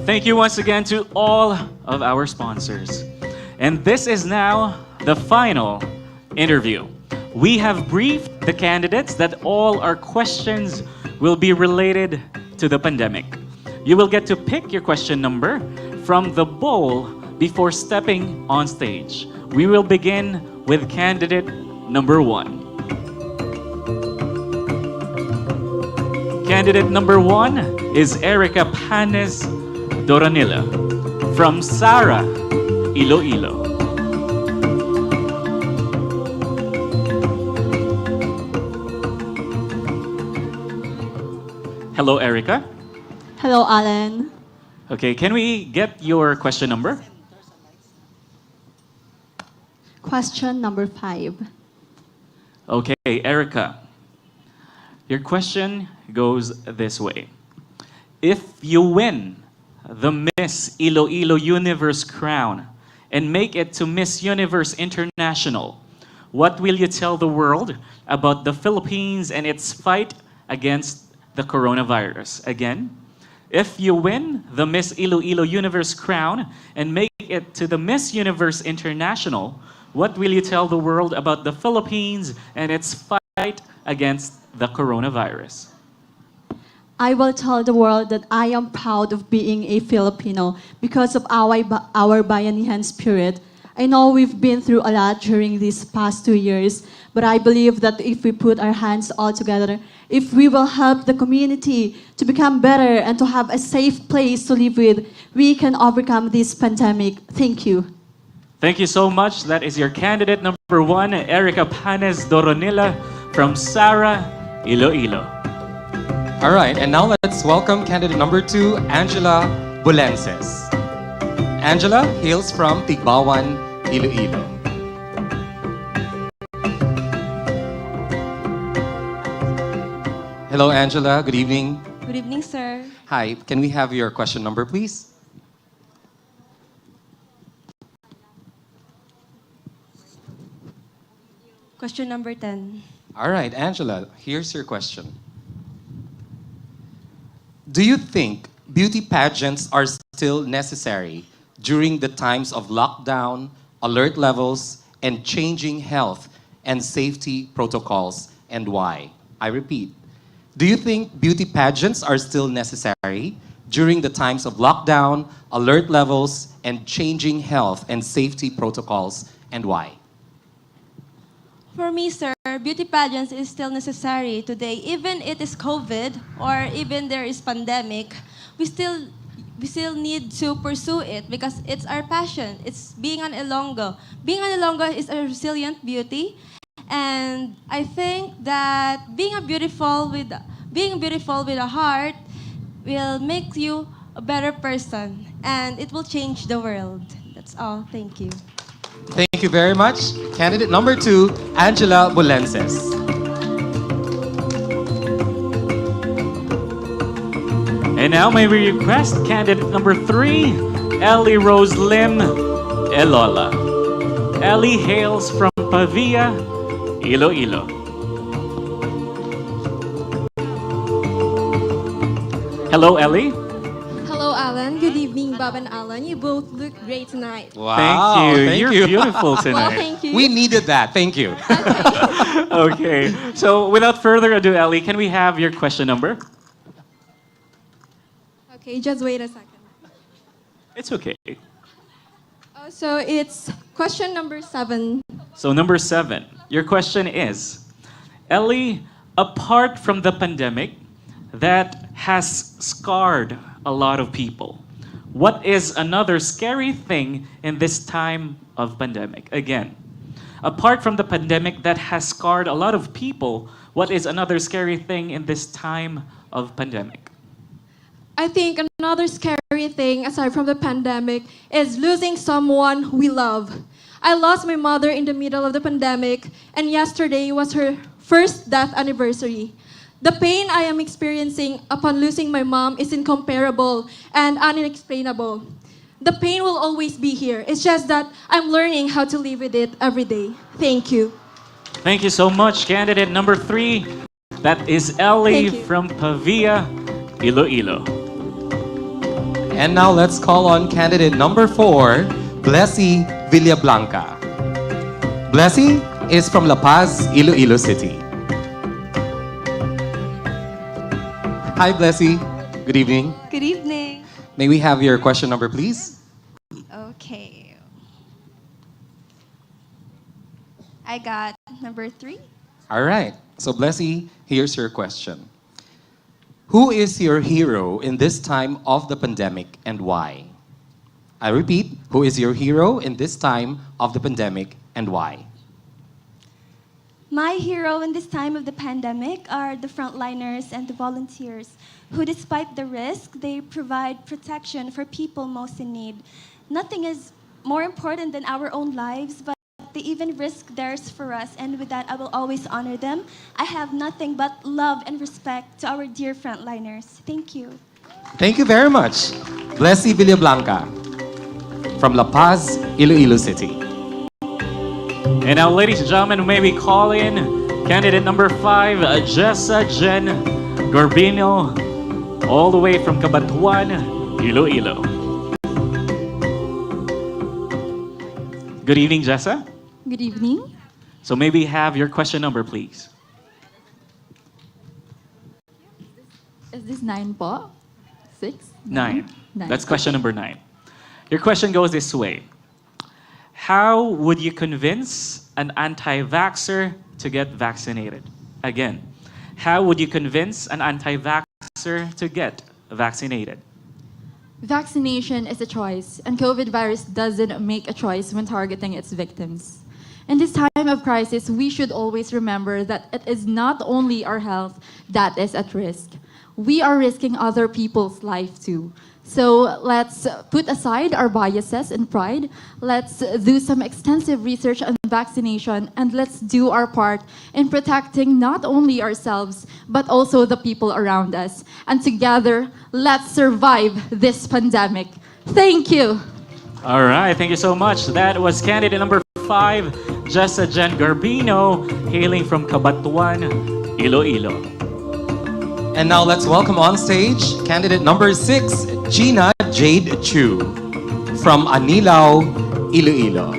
Thank you once again to all of our sponsors. And this is now the final interview. We have briefed the candidates that all our questions will be related to the pandemic. You will get to pick your question number from the bowl before stepping on stage. We will begin with candidate number 1. Candidate number 1 is Erica Panes Doranilla from Sara, Iloilo. Hello, Erica. Hello, Alan. Okay, can we get your question number? Question number 5. Okay, Erica. Your question goes this way. If you win the Miss Iloilo Universe crown and make it to Miss Universe International, what will you tell the world about the Philippines and its fight against the coronavirus? Again, if you win the Miss Iloilo Universe crown and make it to the Miss Universe International, what will you tell the world about the Philippines and its fight against the coronavirus? I will tell the world that I am proud of being a Filipino because of our bayanihan spirit. I know we've been through a lot during these past 2 years, but I believe that if we put our hands all together, if we will help the community to become better and to have a safe place to live with, we can overcome this pandemic. Thank you. Thank you so much. That is your candidate number 1, Erica Panes Doronilla from Sara, Iloilo. All right, and now let's welcome candidate number 2, Angela Bulenses. Angela hails from Tigbawan, Iloilo. Hello, Angela. Good evening. Good evening, sir. Hi. Can we have your question number, please? Question number 10. All right, Angela, here's your question. Do you think beauty pageants are still necessary during the times of lockdown, alert levels, and changing health and safety protocols, and why? I repeat, do you think beauty pageants are still necessary during the times of lockdown, alert levels, and changing health and safety protocols, and why? For me, sir, beauty pageants is still necessary today. Even it is COVID or even there is pandemic, we still need to pursue it because it's our passion. It's being an Ilonggo. Being an Ilonggo is a resilient beauty, and I think that being beautiful with a heart will make you a better person, and it will change the world. That's all. Thank you. Thank you very much. Candidate number 2, Angela Bulenses. And now may we request candidate number 3, Ellie Rose Lim Elola. Ellie hails from Pavia, Iloilo. Hello, Ellie. Hello, Alan. Good evening, Bob and Alan. You both look great tonight. Wow, Thank you. thank You're you. beautiful tonight. Well, thank you. We needed that. Thank you. Okay. So without further ado, Ellie, can we have your question number? Okay, just wait a second. It's okay. So it's question number 7. So number 7, your question is, Ellie, apart from the pandemic that has scarred a lot of people, what is another scary thing in this time of pandemic? Again, apart from the pandemic that has scarred a lot of people, what is another scary thing in this time of pandemic? I think another scary thing, aside from the pandemic, is losing someone we love. I lost my mother in the middle of the pandemic, and yesterday was her first death anniversary. The pain I am experiencing upon losing my mom is incomparable and unexplainable. The pain will always be here. It's just that I'm learning how to live with it every day. Thank you. Thank you so much, candidate number 3. That is Ellie Thank you. from Pavia, Iloilo. And now let's call on candidate number 4, Blessy Villablanca. Blessy is from La Paz, Iloilo City. Hi, Blessy. Good evening. Good evening. May we have your question number, please? Okay. I got number 3. All right. So, Blessy, here's your question. Who is your hero in this time of the pandemic and why? I repeat, who is your hero in this time of the pandemic and why? My hero in this time of the pandemic are the frontliners and the volunteers who, despite the risk, they provide protection for people most in need. Nothing is more important than our own lives, but they even risk theirs for us, and with that, I will always honor them. I have nothing but love and respect to our dear frontliners. Thank you. Thank you very much. Blessy Villablanca from La Paz, Iloilo City. And now, ladies and gentlemen, may we call in candidate number 5, Jessa Jen Gorbino, all the way from Cabatuan, Iloilo. Good evening, Jessa. Good evening. So may we have your question number, please? Is this 9 po? 6? 9. Nine. That's question number 9. Your question goes this way. How would you convince an anti-vaxxer to get vaccinated? Again, how would you convince an anti-vaxxer to get vaccinated? Vaccination is a choice, and COVID virus doesn't make a choice when targeting its victims. In this time of crisis, we should always remember that it is not only our health that is at risk. We are risking other people's life too. So let's put aside our biases and pride. Let's do some extensive research on vaccination, and let's do our part in protecting not only ourselves, but also the people around us. And together, let's survive this pandemic. Thank you. All right, thank you so much. That was candidate number 5, Jessa Jen Garbino, hailing from Cabatuan, Iloilo. And now let's welcome on stage candidate number 6, Gina Jade Chu from Anilao, Iloilo.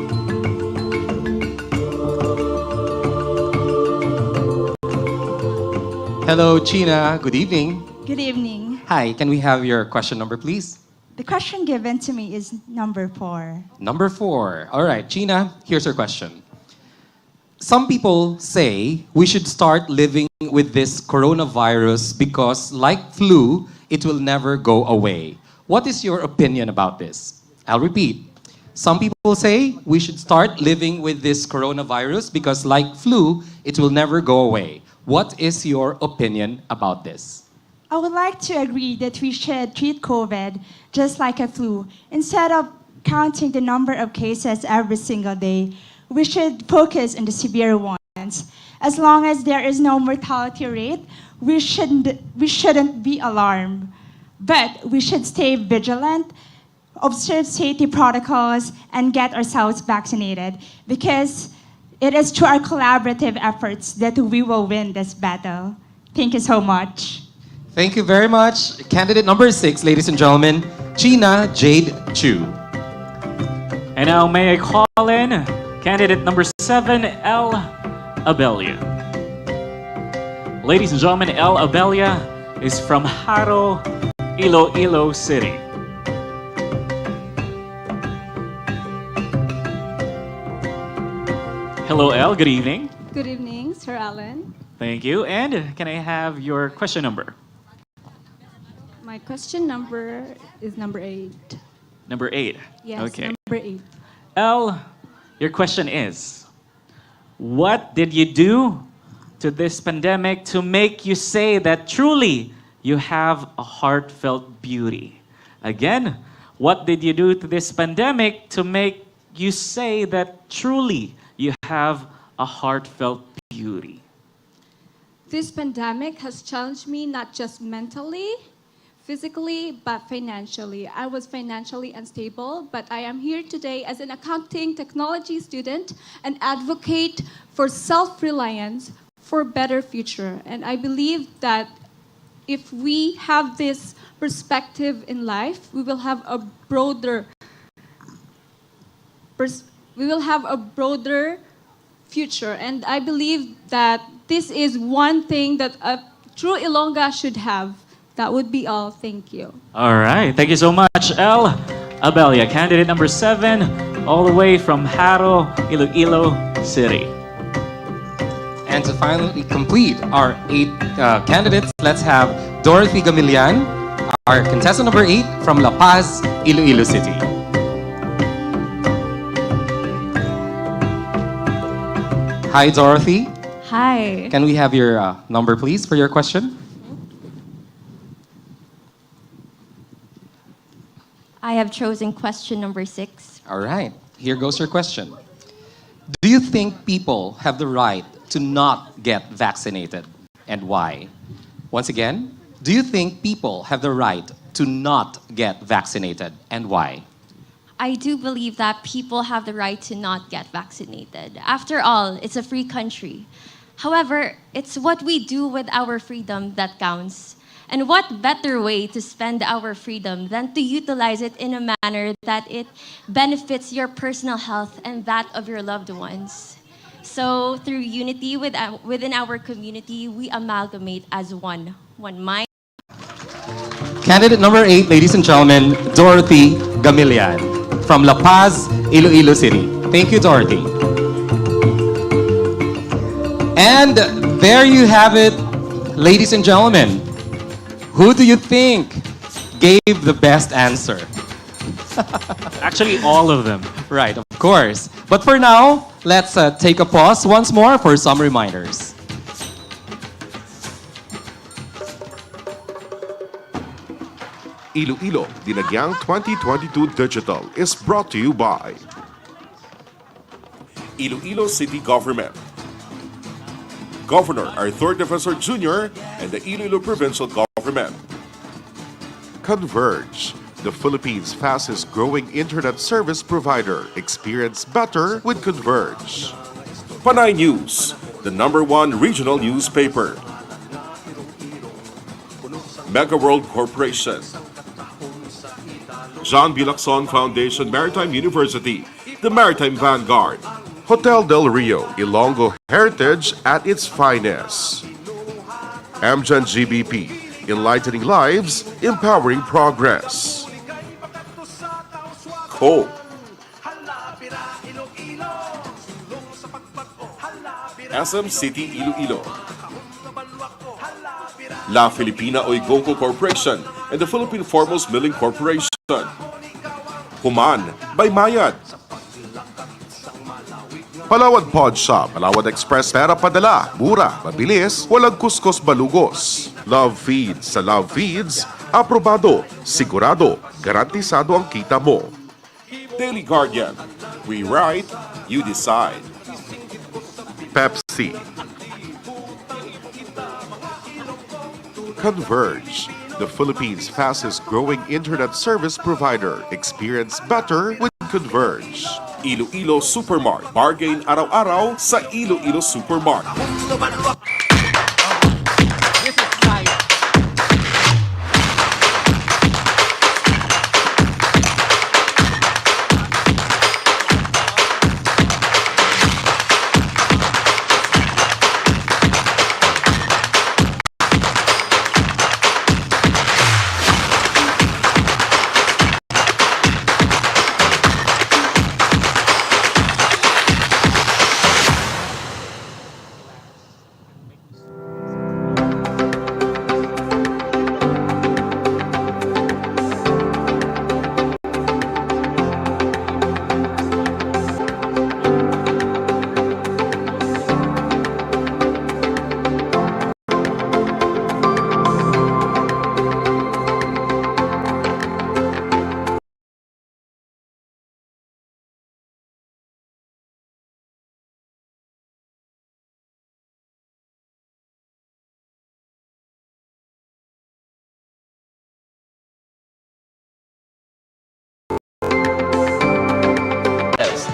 Hello, Gina. Good evening. Good evening. Hi, can we have your question number, please? The question given to me is number 4. Number 4. All right, Gina, here's your question. Some people say we should start living with this coronavirus because, like flu, it will never go away. What is your opinion about this? I'll repeat. Some people say we should start living with this coronavirus because, like flu, it will never go away. What is your opinion about this? I would like to agree that we should treat COVID just like a flu. Instead of counting the number of cases every single day, we should focus on the severe ones. As long as there is no mortality rate, we shouldn't be alarmed. But we should stay vigilant, observe safety protocols, and get ourselves vaccinated, because it is through our collaborative efforts that we will win this battle. Thank you so much. Thank you very much. Candidate number 6, ladies and gentlemen, Gina Jade Chu. And now may I call in candidate number 7, El Abelia. Ladies and gentlemen, El Abelia is from Haro, Iloilo City. Hello, El. Good evening. Good evening, Sir Alan. Thank you. And can I have your question number? My question number is number 8. Number 8. Yes, Okay. number 8. El, your question is, what did you do to this pandemic to make you say that truly you have a heartfelt beauty? Again, what did you do to this pandemic to make you say that truly you have a heartfelt beauty? This pandemic has challenged me not just mentally, physically, but financially. I was financially unstable, but I am here today as an accounting technology student and advocate for self-reliance for a better future. And I believe that if we have this perspective in life, we will have a broader future. And I believe that this is one thing that a true Ilongga should have. That would be all. Thank you. All right. Thank you so much, El Abelia, candidate number 7, all the way from Haro, Iloilo City. And to finally complete our 8 candidates, let's have Dorothy Gamilian, our contestant number 8 from La Paz, Iloilo City. Hi, Dorothy. Hi. Can we have your number, please, for your question? I have chosen question number 6. All right. Here goes your question. Do you think people have the right to not get vaccinated, and why? Once again, do you think people have the right to not get vaccinated, and why? I do believe that people have the right to not get vaccinated. After all, it's a free country. However, it's what we do with our freedom that counts. And what better way to spend our freedom than to utilize it in a manner that it benefits your personal health and that of your loved ones. So through unity within our community, we amalgamate as one mind. Candidate number 8, ladies and gentlemen, Dorothy Gamilian from La Paz, Iloilo City. Thank you, Dorothy. And there you have it, ladies and gentlemen. Who do you think gave the best answer? Actually, all of them. Right, of course. But for now, let's take a pause once more for some reminders. Iloilo Dinagyang 2022 Digital is brought to you by Iloilo City Government, Governor Arthur Defensor Jr. and the Iloilo Provincial Government. Converge, the Philippines' fastest growing internet service provider. Experience better with Converge. Panay News, the #1 regional newspaper. Mega World Corporation, John B. Lacson Foundation Maritime University, the Maritime Vanguard, Hotel del Rio, Ilonggo Heritage at its finest. Amjan GBP, enlightening lives, empowering progress. Coke, SM City Iloilo, La Filipina Oigonco Corporation and the Philippine Foremost Milling Corporation. Human by Mayad. Palawad Pod Shop, Palawad Express, pera padala, mura, mabilis, walang kuskus balugos. Love Feeds, sa Love Feeds, aprobado, sigurado, garantisado ang kita mo. Daily Guardian, we write, you decide. Pepsi. Converge, the Philippines' fastest growing internet service provider. Experience better with Converge. Iloilo Supermart. Bargain araw-araw sa Iloilo Supermart.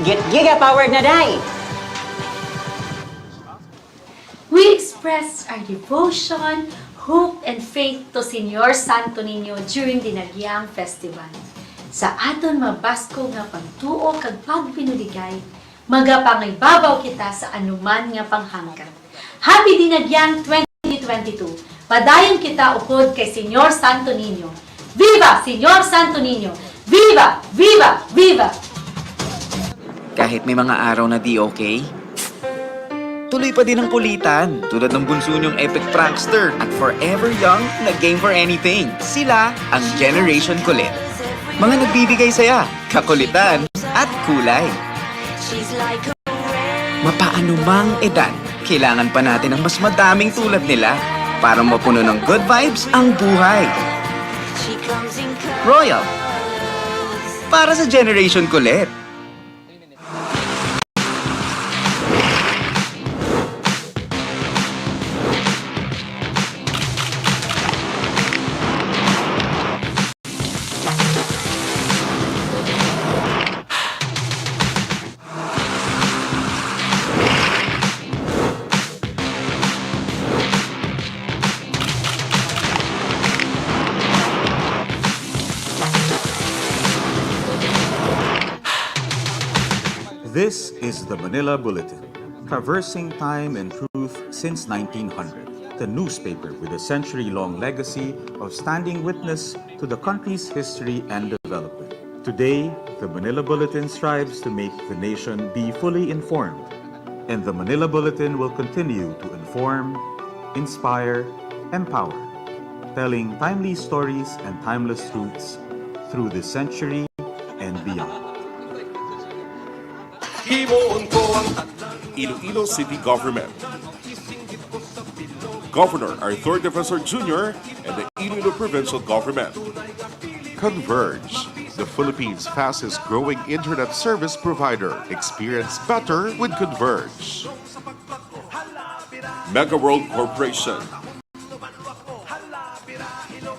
Get giga-powered na day! We express our devotion, hope, and faith to Senyor Santo Niño during Dinagyang Festival. Sa aton mabasko nga pagtuo kag pagpinuligay, magapangibabaw kita sa anuman nga panghangkat. Happy Dinagyang 2022! Padayon kita ukod kay Senyor Santo Niño. Viva Senyor Santo Niño! Viva! Viva! Viva! Kahit may mga araw na di okay, tuloy pa din ang kulitan, tulad ng bunso niyong epic prankster at forever young na game for anything. Sila ang Generation Kulit. Mga nagbibigay saya, kakulitan at kulay. Mapaanumang edad, kailangan pa natin ng mas madaming tulad nila para mapuno ng good vibes ang buhay. Royal, para sa Generation Kulit. This is the Manila Bulletin, traversing time and truth since 1900. The newspaper with a century-long legacy of standing witness to the country's history and development. Today, the Manila Bulletin strives to make the nation be fully informed, and the Manila Bulletin will continue to inform, inspire, empower, telling timely stories and timeless truths through this century and beyond. Himoon ko ang Iloilo City Government. Governor Arthur Defensor Jr. and the Iloilo Provincial Government. Converge, the Philippines' fastest growing internet service provider. Experience better with Converge. Mega World Corporation.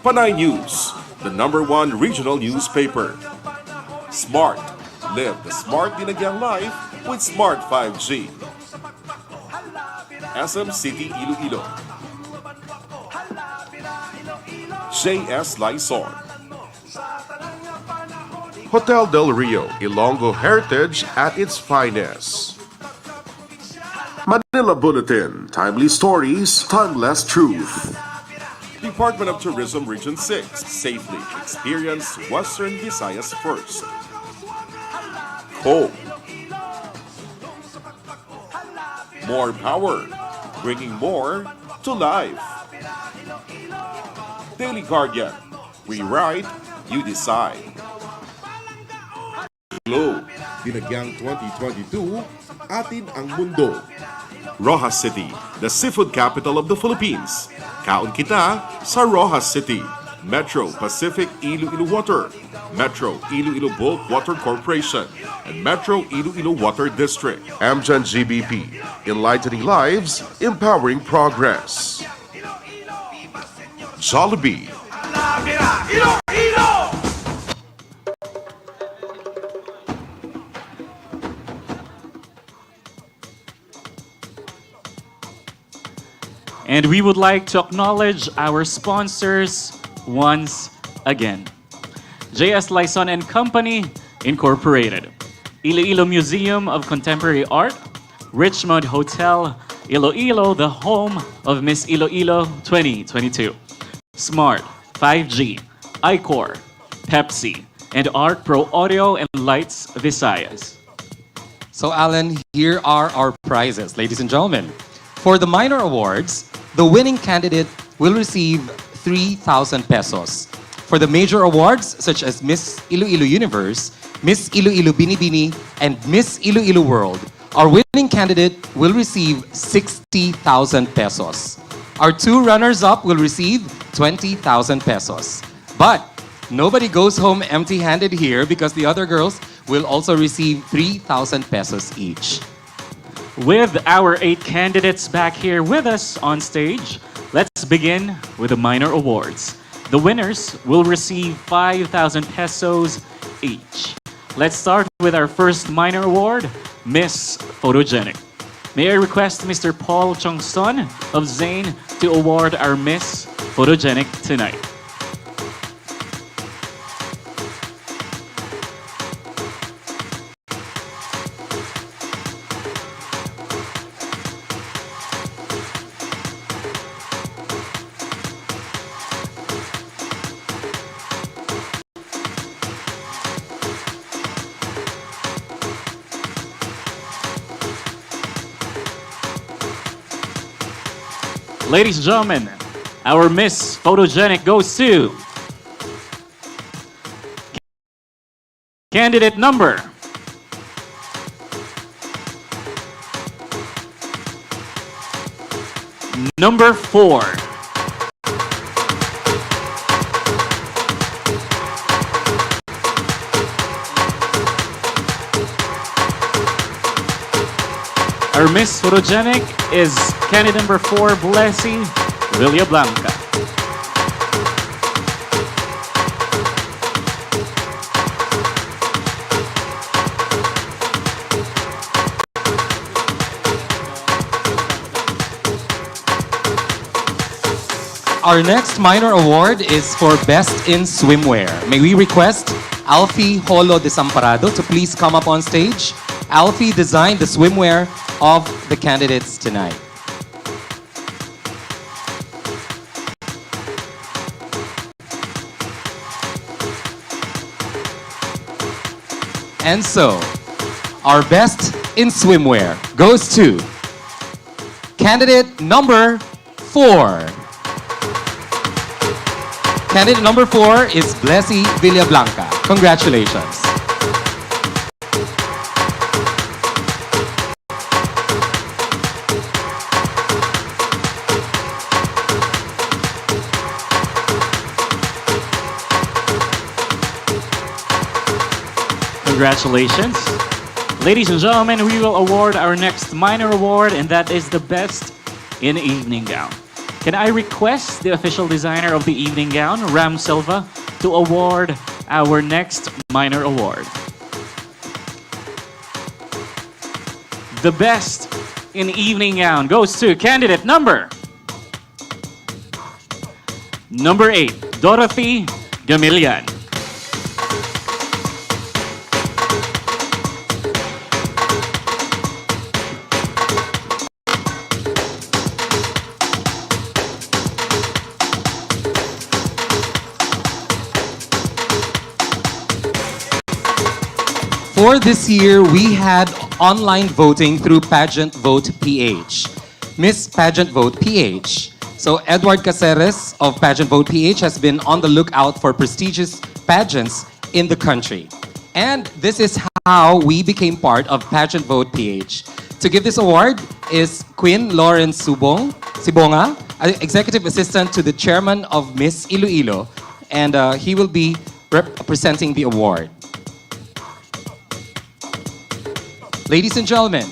Panay News, the #1 regional newspaper. Smart. Live the smart Dinagyang life with Smart 5G. SM City Iloilo. JS Lison. Hotel Del Rio, Ilonggo Heritage at its finest. Manila Bulletin, timely stories, timeless truth. Department of Tourism Region 6, safely experience Western Visayas first. Hope. More power, bringing more to life. Daily Guardian, we write, you decide. Globe, Dinagyang 2022, atin ang mundo. Rojas City, the seafood capital of the Philippines. Kaon kita sa Rojas City. Metro Pacific Iloilo Water, Metro Iloilo Bulk Water Corporation, and Metro Iloilo Water District. Amjan GBP, enlightening lives, empowering progress. Jollibee. And we would like to acknowledge our sponsors once again. JS Lison and Company, Incorporated. Iloilo Museum of Contemporary Art. Richmond Hotel, Iloilo, the home of Miss Iloilo 2022. Smart, 5G, iCore, Pepsi, and Art Pro Audio and Lights Visayas. So Alan, here are our prizes, ladies and gentlemen. For the minor awards, the winning candidate will receive 3,000 pesos. For the major awards, such as Miss Iloilo Universe, Miss Iloilo Binibini, and Miss Iloilo World, our winning candidate will receive 60,000 pesos. Our two runners-up will receive 20,000 pesos. But nobody goes home empty-handed here because the other girls will also receive 3,000 pesos each. With our 8 candidates back here with us on stage, let's begin with the minor awards. The winners will receive 5,000 pesos each. Let's start with our first minor award, Miss Photogenic. May I request Mr. Paul Chongson of Zane to award our Miss Photogenic tonight. Ladies and gentlemen, our Miss Photogenic goes to candidate number number 4. Our Miss Photogenic is candidate number 4, Blessing Villablanca. Our next minor award is for Best in Swimwear. May we request Alfie Holo Desamparado to please come up on stage. Alfie designed the swimwear of the candidates tonight. And so, our Best in Swimwear goes to candidate number 4. Candidate number 4 is Blessy Villablanca. Congratulations. Congratulations. Ladies and gentlemen, we will award our next minor award, and that is the Best in Evening Gown. Can I request the official designer of the evening gown, Ram Silva, to award our next minor award? The Best in Evening Gown goes to candidate number 8, Dorothy Gamilian. For this year, we had online voting through Pageant Vote PH. Miss Pageant Vote PH. So Edward Caceres of Pageant Vote PH has been on the lookout for prestigious pageants in the country. And this is how we became part of Pageant Vote PH. To give this award is Queen Lauren Sibonga, Executive Assistant to the Chairman of Miss Iloilo, and he will be presenting the award. Ladies and gentlemen,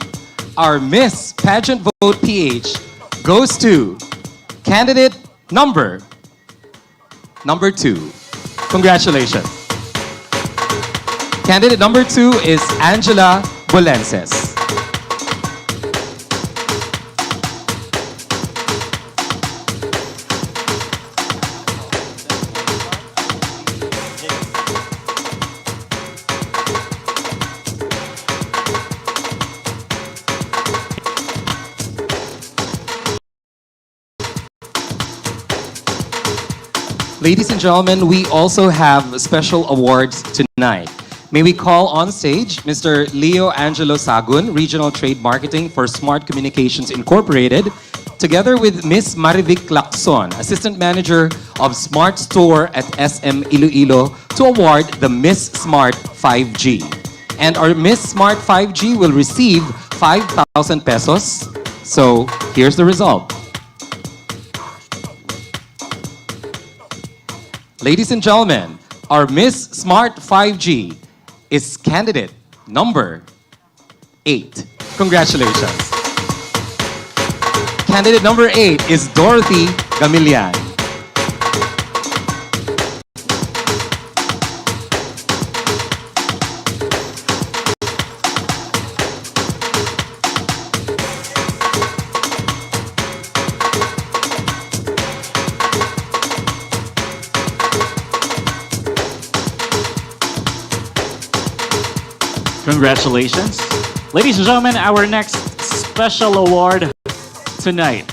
our Miss Pageant Vote PH goes to candidate number 2. Congratulations. Candidate number 2 is Angela Bolenses. Ladies and gentlemen, we also have special awards tonight. May we call on stage Mr. Leo Angelo Sagun, Regional Trade Marketing for Smart Communications Incorporated, together with Miss Marivic Lacson, Assistant Manager of Smart Store at SM Iloilo, to award the Miss Smart 5G. And our Miss Smart 5G will receive 5,000 pesos. So here's the result. Ladies and gentlemen, our Miss Smart 5G is candidate number 8. Congratulations. Candidate number 8 is Dorothy Gamilian. Congratulations. Ladies and gentlemen, our next special award tonight.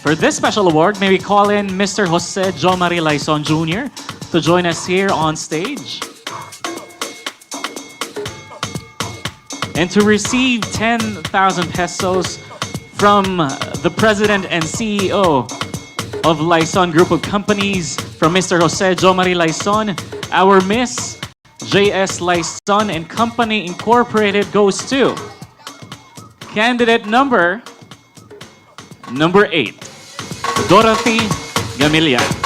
For this special award, may we call in Mr. Jose Jo Marie Laison Jr. to join us here on stage. And to receive 10,000 pesos from the President and CEO of Laison Group of Companies, from Mr. Jose Jo Marie Laison, our Miss J.S. Laison and Company Incorporated goes to candidate number 8, Dorothy Gamillan.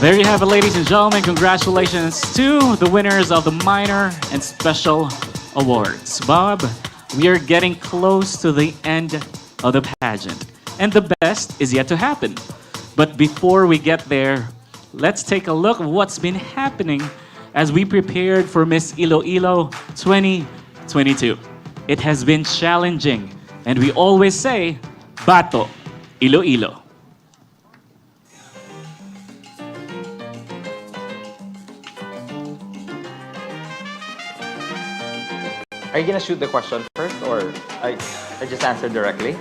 There you have it, ladies and gentlemen. Congratulations to the winners of the minor and special awards. Bob, we are getting close to the end of the pageant, and the best is yet to happen. But before we get there, let's take a look at what's been happening as we prepared for Miss Iloilo 2022. It has been challenging, and we always say, Bato, Iloilo. Are you gonna shoot the question first, or I just answer directly?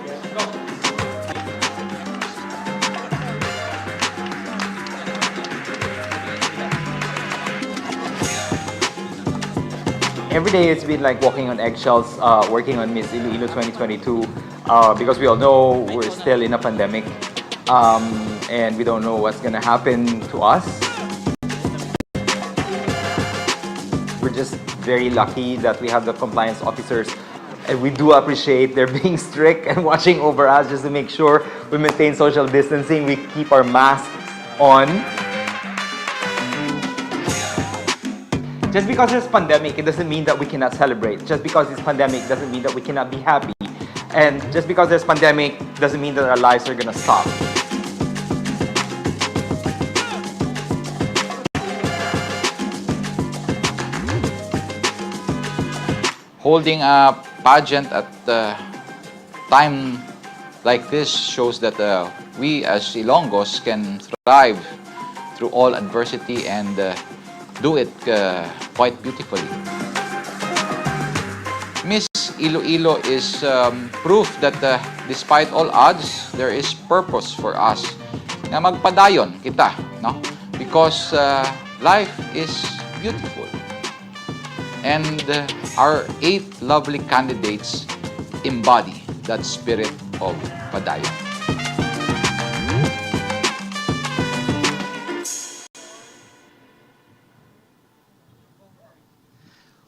Every day it's been like walking on eggshells, working on Miss Iloilo 2022, because we all know we're still in a pandemic, and we don't know what's gonna happen to us. We're just very lucky that we have the compliance officers, and we do appreciate their being strict and watching over us just to make sure we maintain social distancing, we keep our masks on. Just because there's pandemic, it doesn't mean that we cannot celebrate. Just because it's pandemic doesn't mean that we cannot be happy. And just because there's pandemic doesn't mean that our lives are gonna stop. Holding a pageant at a time like this shows that we as Ilonggos can thrive through all adversity and do it quite beautifully. Miss Iloilo is proof that despite all odds, there is purpose for us na magpadayon kita, no? Because life is beautiful. And our 8 lovely candidates embody that spirit of padayon.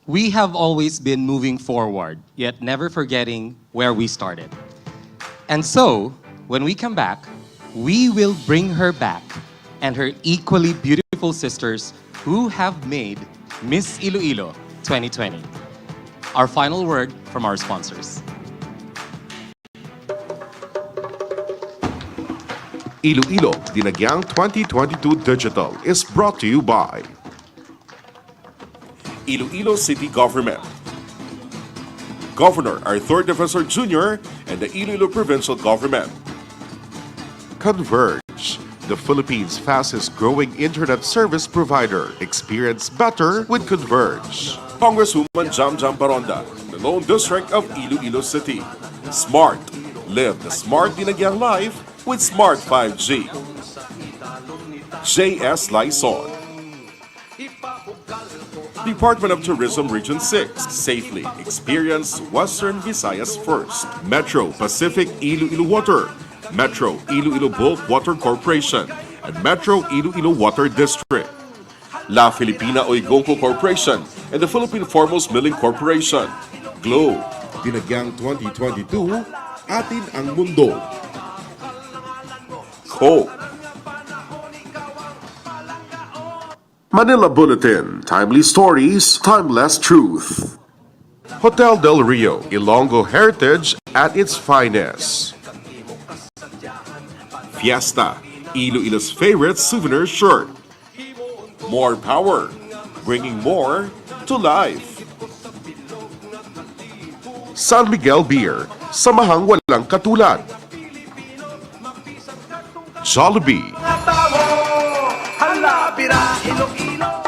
We have always been moving forward, yet never forgetting where we started. And so, when we come back, we will bring her back and her equally beautiful sisters who have made Miss Iloilo 2020. Our final word from our sponsors. Iloilo Dinagyang 2022 Digital is brought to you by Iloilo City Government, Governor Arthur Defensor Jr. and the Iloilo Provincial Government, Converge, the Philippines' fastest-growing internet service provider. Experience better with Converge. Congresswoman Jam Jam Paronda, the lone district of Iloilo City. Smart. Live the smart Dinagyang life with Smart 5G. J.S. Laison. Department of Tourism Region 6. Safely experience Western Visayas first. Metro Pacific Iloilo Water, Metro Iloilo Bulk Water Corporation, and Metro Iloilo Water District. La Filipina Oigonco Corporation and the Philippine Foremost Milling Corporation. Globe, Dinagyang 2022, atin ang mundo. Coke. Manila Bulletin, timely stories, timeless truth. Hotel del Rio, Ilonggo heritage at its finest. Fiesta, Iloilo's favorite souvenir shirt. More power, bringing more to life. San Miguel Beer, samahang walang katulad. Jollibee, Hala, bira, Iloilo.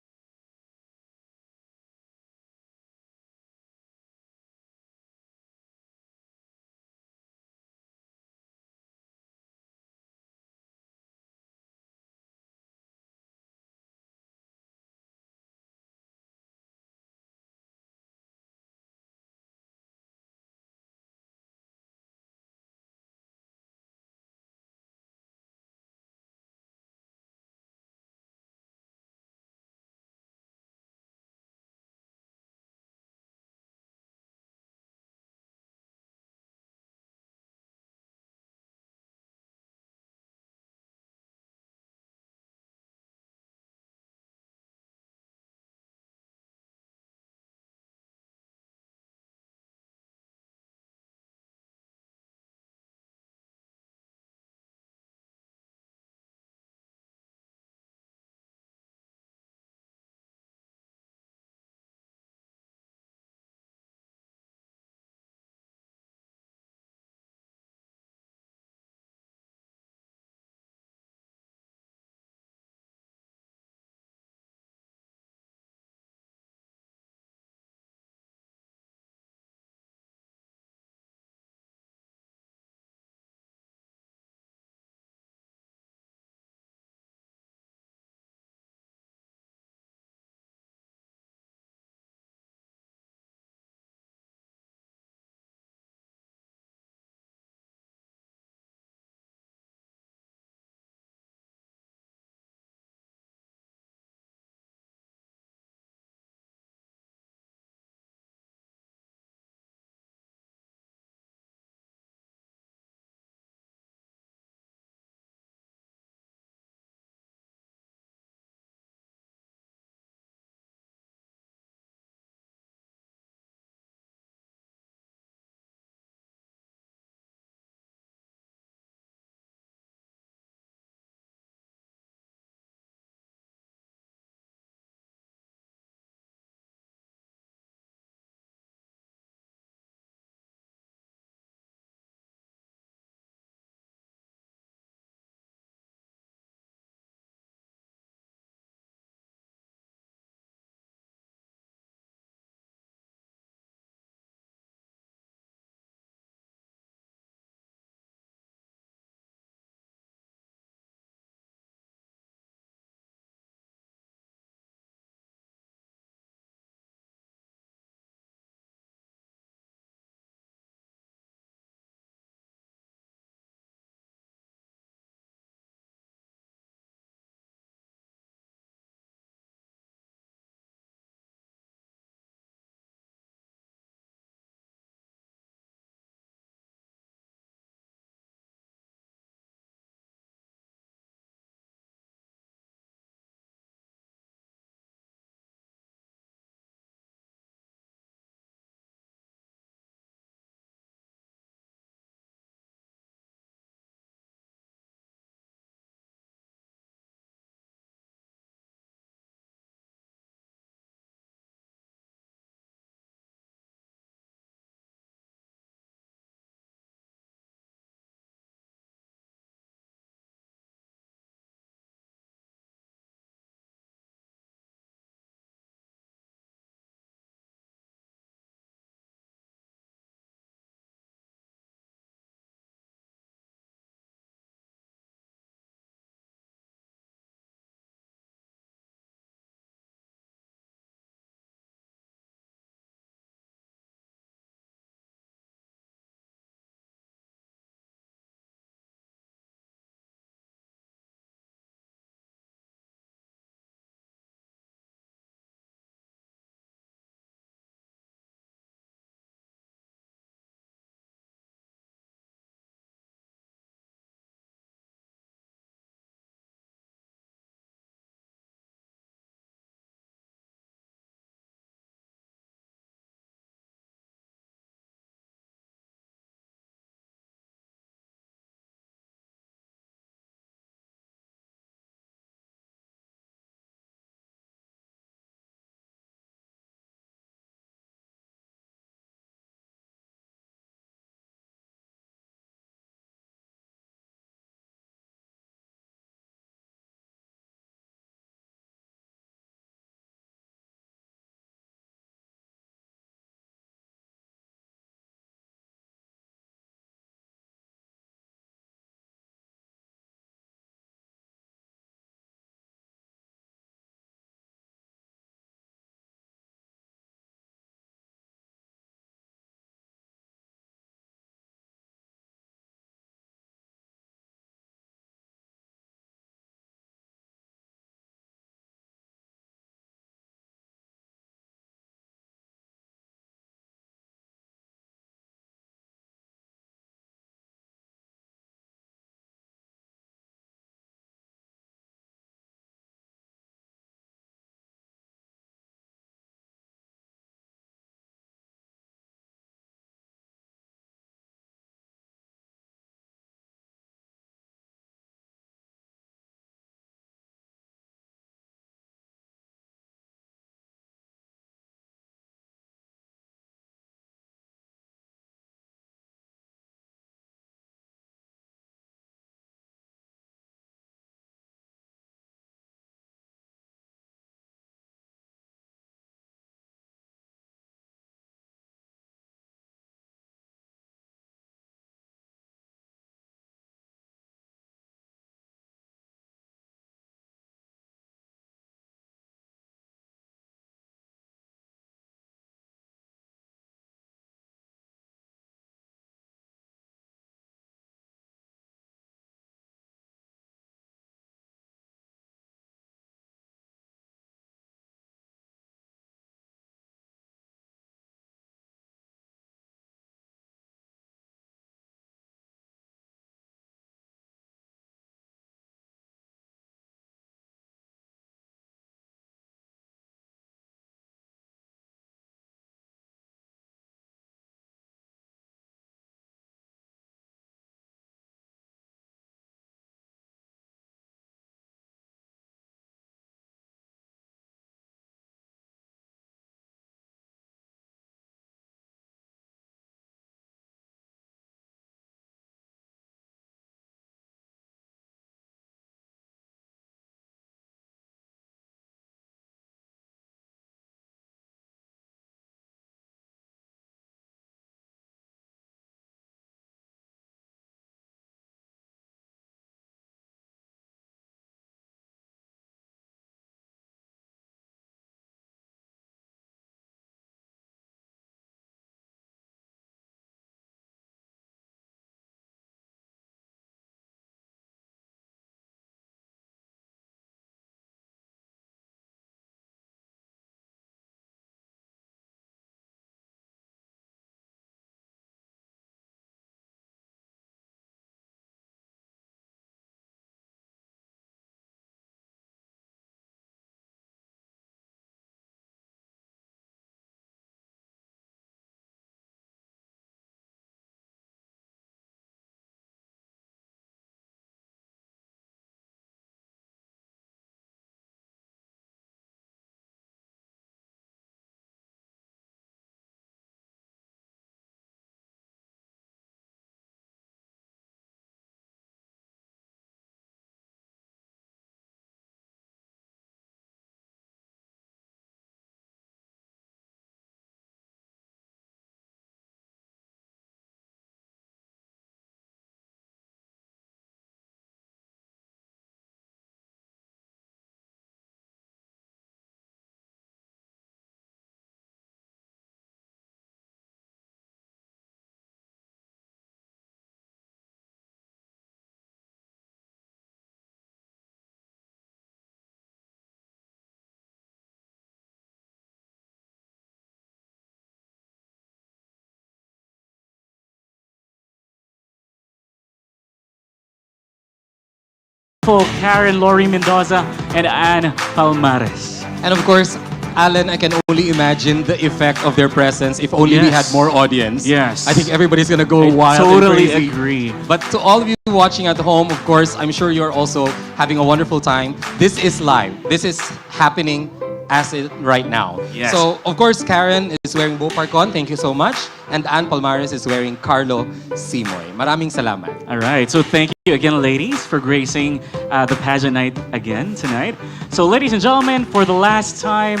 Karen Lori Mendoza and Anne Palmares. And of course, Alan, I can only imagine the effect of their presence if only we had Yes. more audience. Yes. I think everybody's gonna go I wild totally and crazy. agree. But to all of you watching at home, of course, I'm sure you're also having a wonderful time. This is live. This is happening as it right now. Yes. So, of course, Karen is wearing Bo Parcon. Thank you so much. And Ann Palmares is wearing Carlo Simoy. Maraming salamat. All right, so thank you again, ladies, for gracing the pageant night again tonight. So, ladies and gentlemen, for the last time,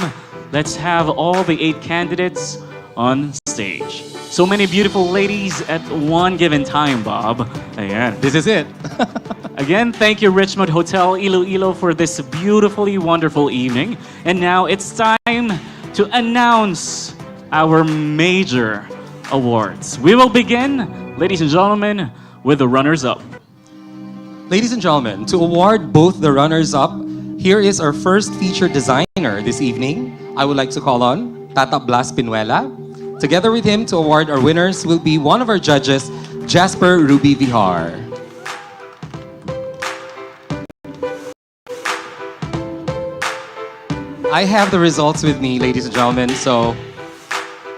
let's have all the 8 candidates on stage. So many beautiful ladies at one given time, Bob. Ayan. This is it. Again, thank you, Richmond Hotel Iloilo, for this beautifully wonderful evening. And now it's time to announce our major awards. We will begin, ladies and gentlemen, with the runners-up. Ladies and gentlemen, to award both the runners-up, here is our first featured designer this evening. I would like to call on Tata Blas Pinuela. Together with him to award our winners will be one of our judges, Jasper Ruby Vihar. I have the results with me, ladies and gentlemen,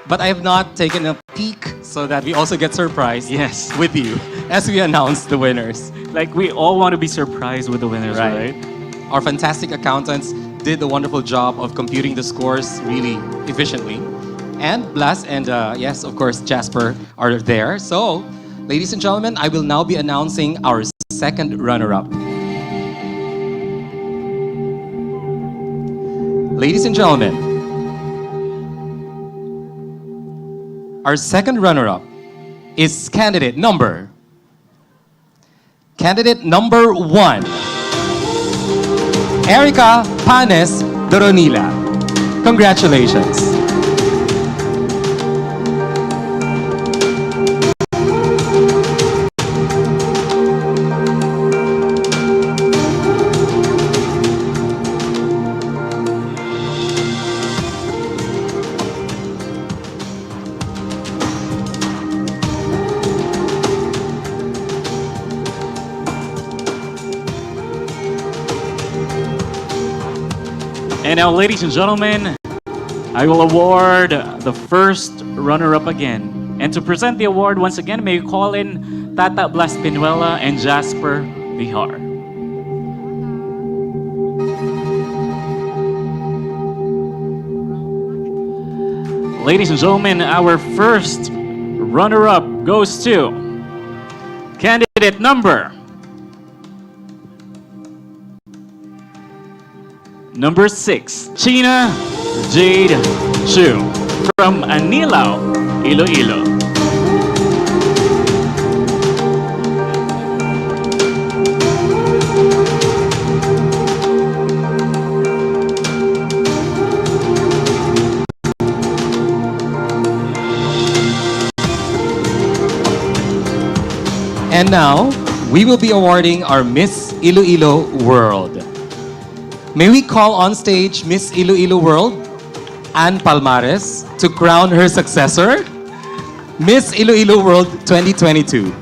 but I have not taken a peek so that we also get surprised with you as we announce the winners. Like, we all want to be surprised with the winners, right? Our fantastic accountants did a wonderful job of computing the scores really efficiently. And Blas and, yes, of course, Jasper are there. So, ladies and gentlemen, I will now be announcing our second runner-up. Ladies and gentlemen, our second runner-up is candidate number 1, Erica Panes Doronila. Congratulations. And now, ladies and gentlemen, I will award the first runner-up again. And to present the award once again, may you call in Tata Blas Pinuela and Jasper Vihar. Ladies and gentlemen, our first runner-up goes to candidate number 6, China Jade Chu from Anilao, Iloilo. And now, we will be awarding our Miss Iloilo World. May we call on stage Miss Iloilo World, Ann Palmares, to crown her successor, Miss Iloilo World 2022.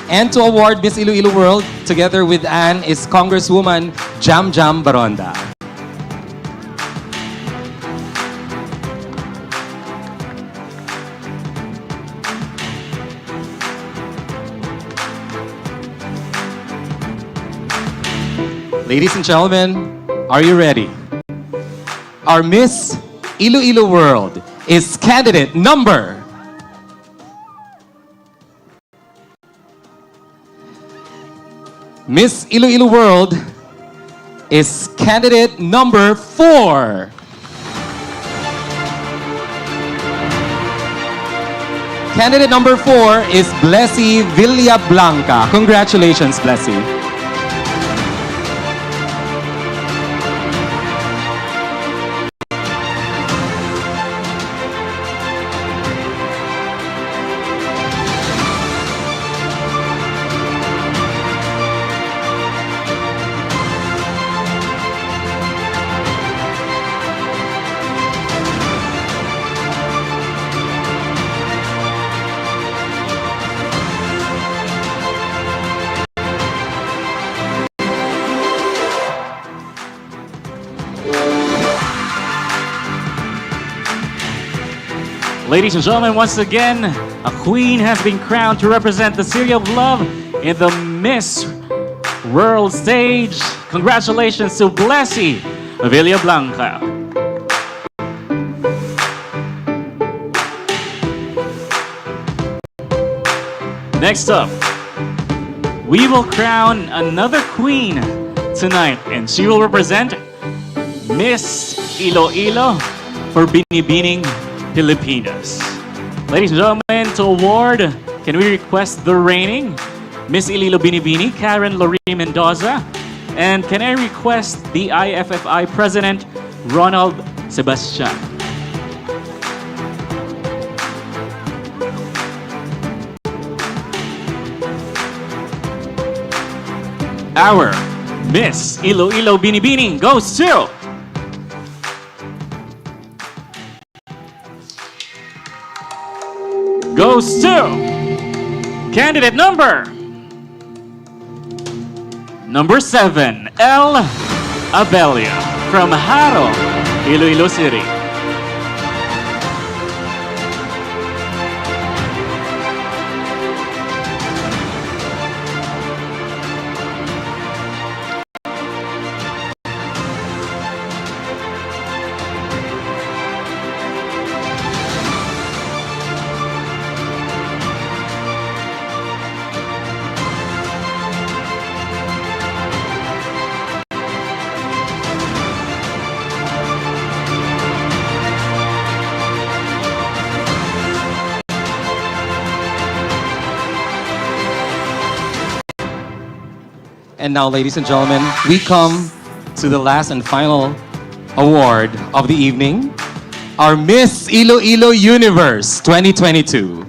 And to award Miss Iloilo World, together with Ann, is Congresswoman Jam Jam Baronda. Ladies and gentlemen, are you ready? Our Miss Iloilo World is candidate number Miss Iloilo World is candidate number 4. Candidate number 4 is Blessy Villablanca. Congratulations, Blessy. Ladies and gentlemen, once again, a queen has been crowned to represent the city of love in the Miss World stage. Congratulations to Blessy Villablanca. Next up, we will crown another queen tonight, and she will represent Miss Iloilo for Binibining Pilipinas. Ladies and gentlemen, to award, can we request the reigning Miss Iloilo Binibini, Karen Loree Mendoza, and can I request the IFFI President, Ronald Sebastian. Our Miss Iloilo Binibini goes to candidate number 7, L. Abelia from Haro, Iloilo City. And now, ladies and gentlemen, we come to the last and final award of the evening, our Miss Iloilo Universe 2022.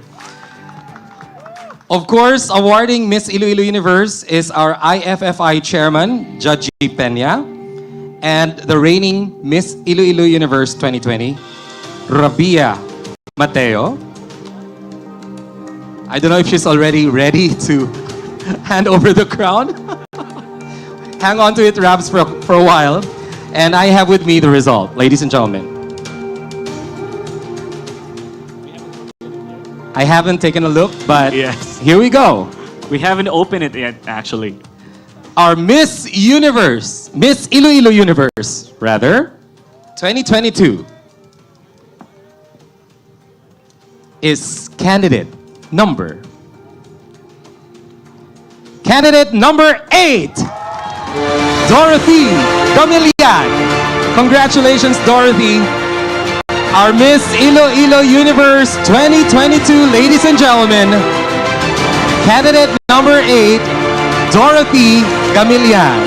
Of course, awarding Miss Iloilo Universe is our IFFI Chairman, Judge Peña, and the reigning Miss Iloilo Universe 2020, Rabia Mateo. I don't know if she's already ready to hand over the crown. Hang on to it, Rabs, for a while. And I have with me the result, ladies and gentlemen. I haven't taken a look, but yes, here we go. We haven't opened it yet, actually. Our Miss Universe, Miss Iloilo Universe, rather, 2022 is candidate number 8, Dorothy Gamilian. Congratulations, Dorothy. Our Miss Iloilo Universe 2022, ladies and gentlemen. Candidate number 8, Dorothy Gamilian.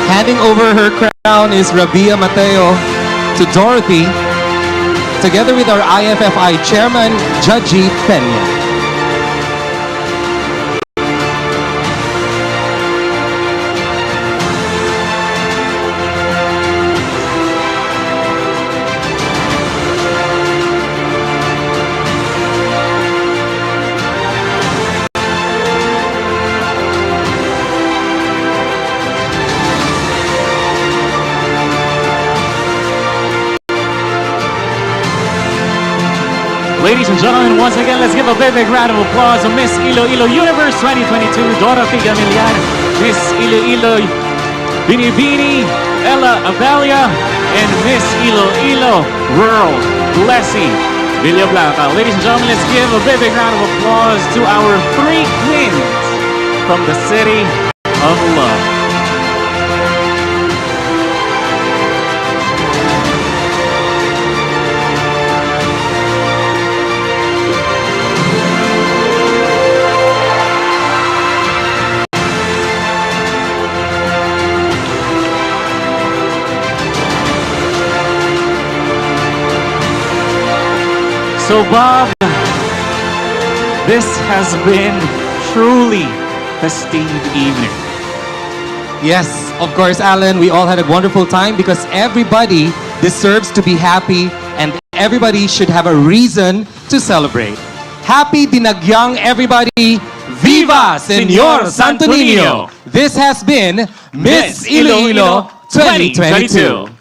Handing over her crown is Rabia Mateo to Dorothy, together with our IFFI Chairman, Judge Peña. Ladies and gentlemen, once again, let's give a big, big round of applause to Miss Iloilo Universe 2022, Dorothy Gamilian, Miss Iloilo Binibini, Ella Abelia, and Miss Iloilo World, Blessy Villablanca. Ladies and gentlemen, let's give a big, big round of applause to our 3 queens from the city of love. So Bob, this has been truly festive evening. Yes, of course, Alan, we all had a wonderful time because everybody deserves to be happy and everybody should have a reason to celebrate. Happy Dinagyang, everybody! Viva Señor Santo Niño! This has been Miss Iloilo 2022.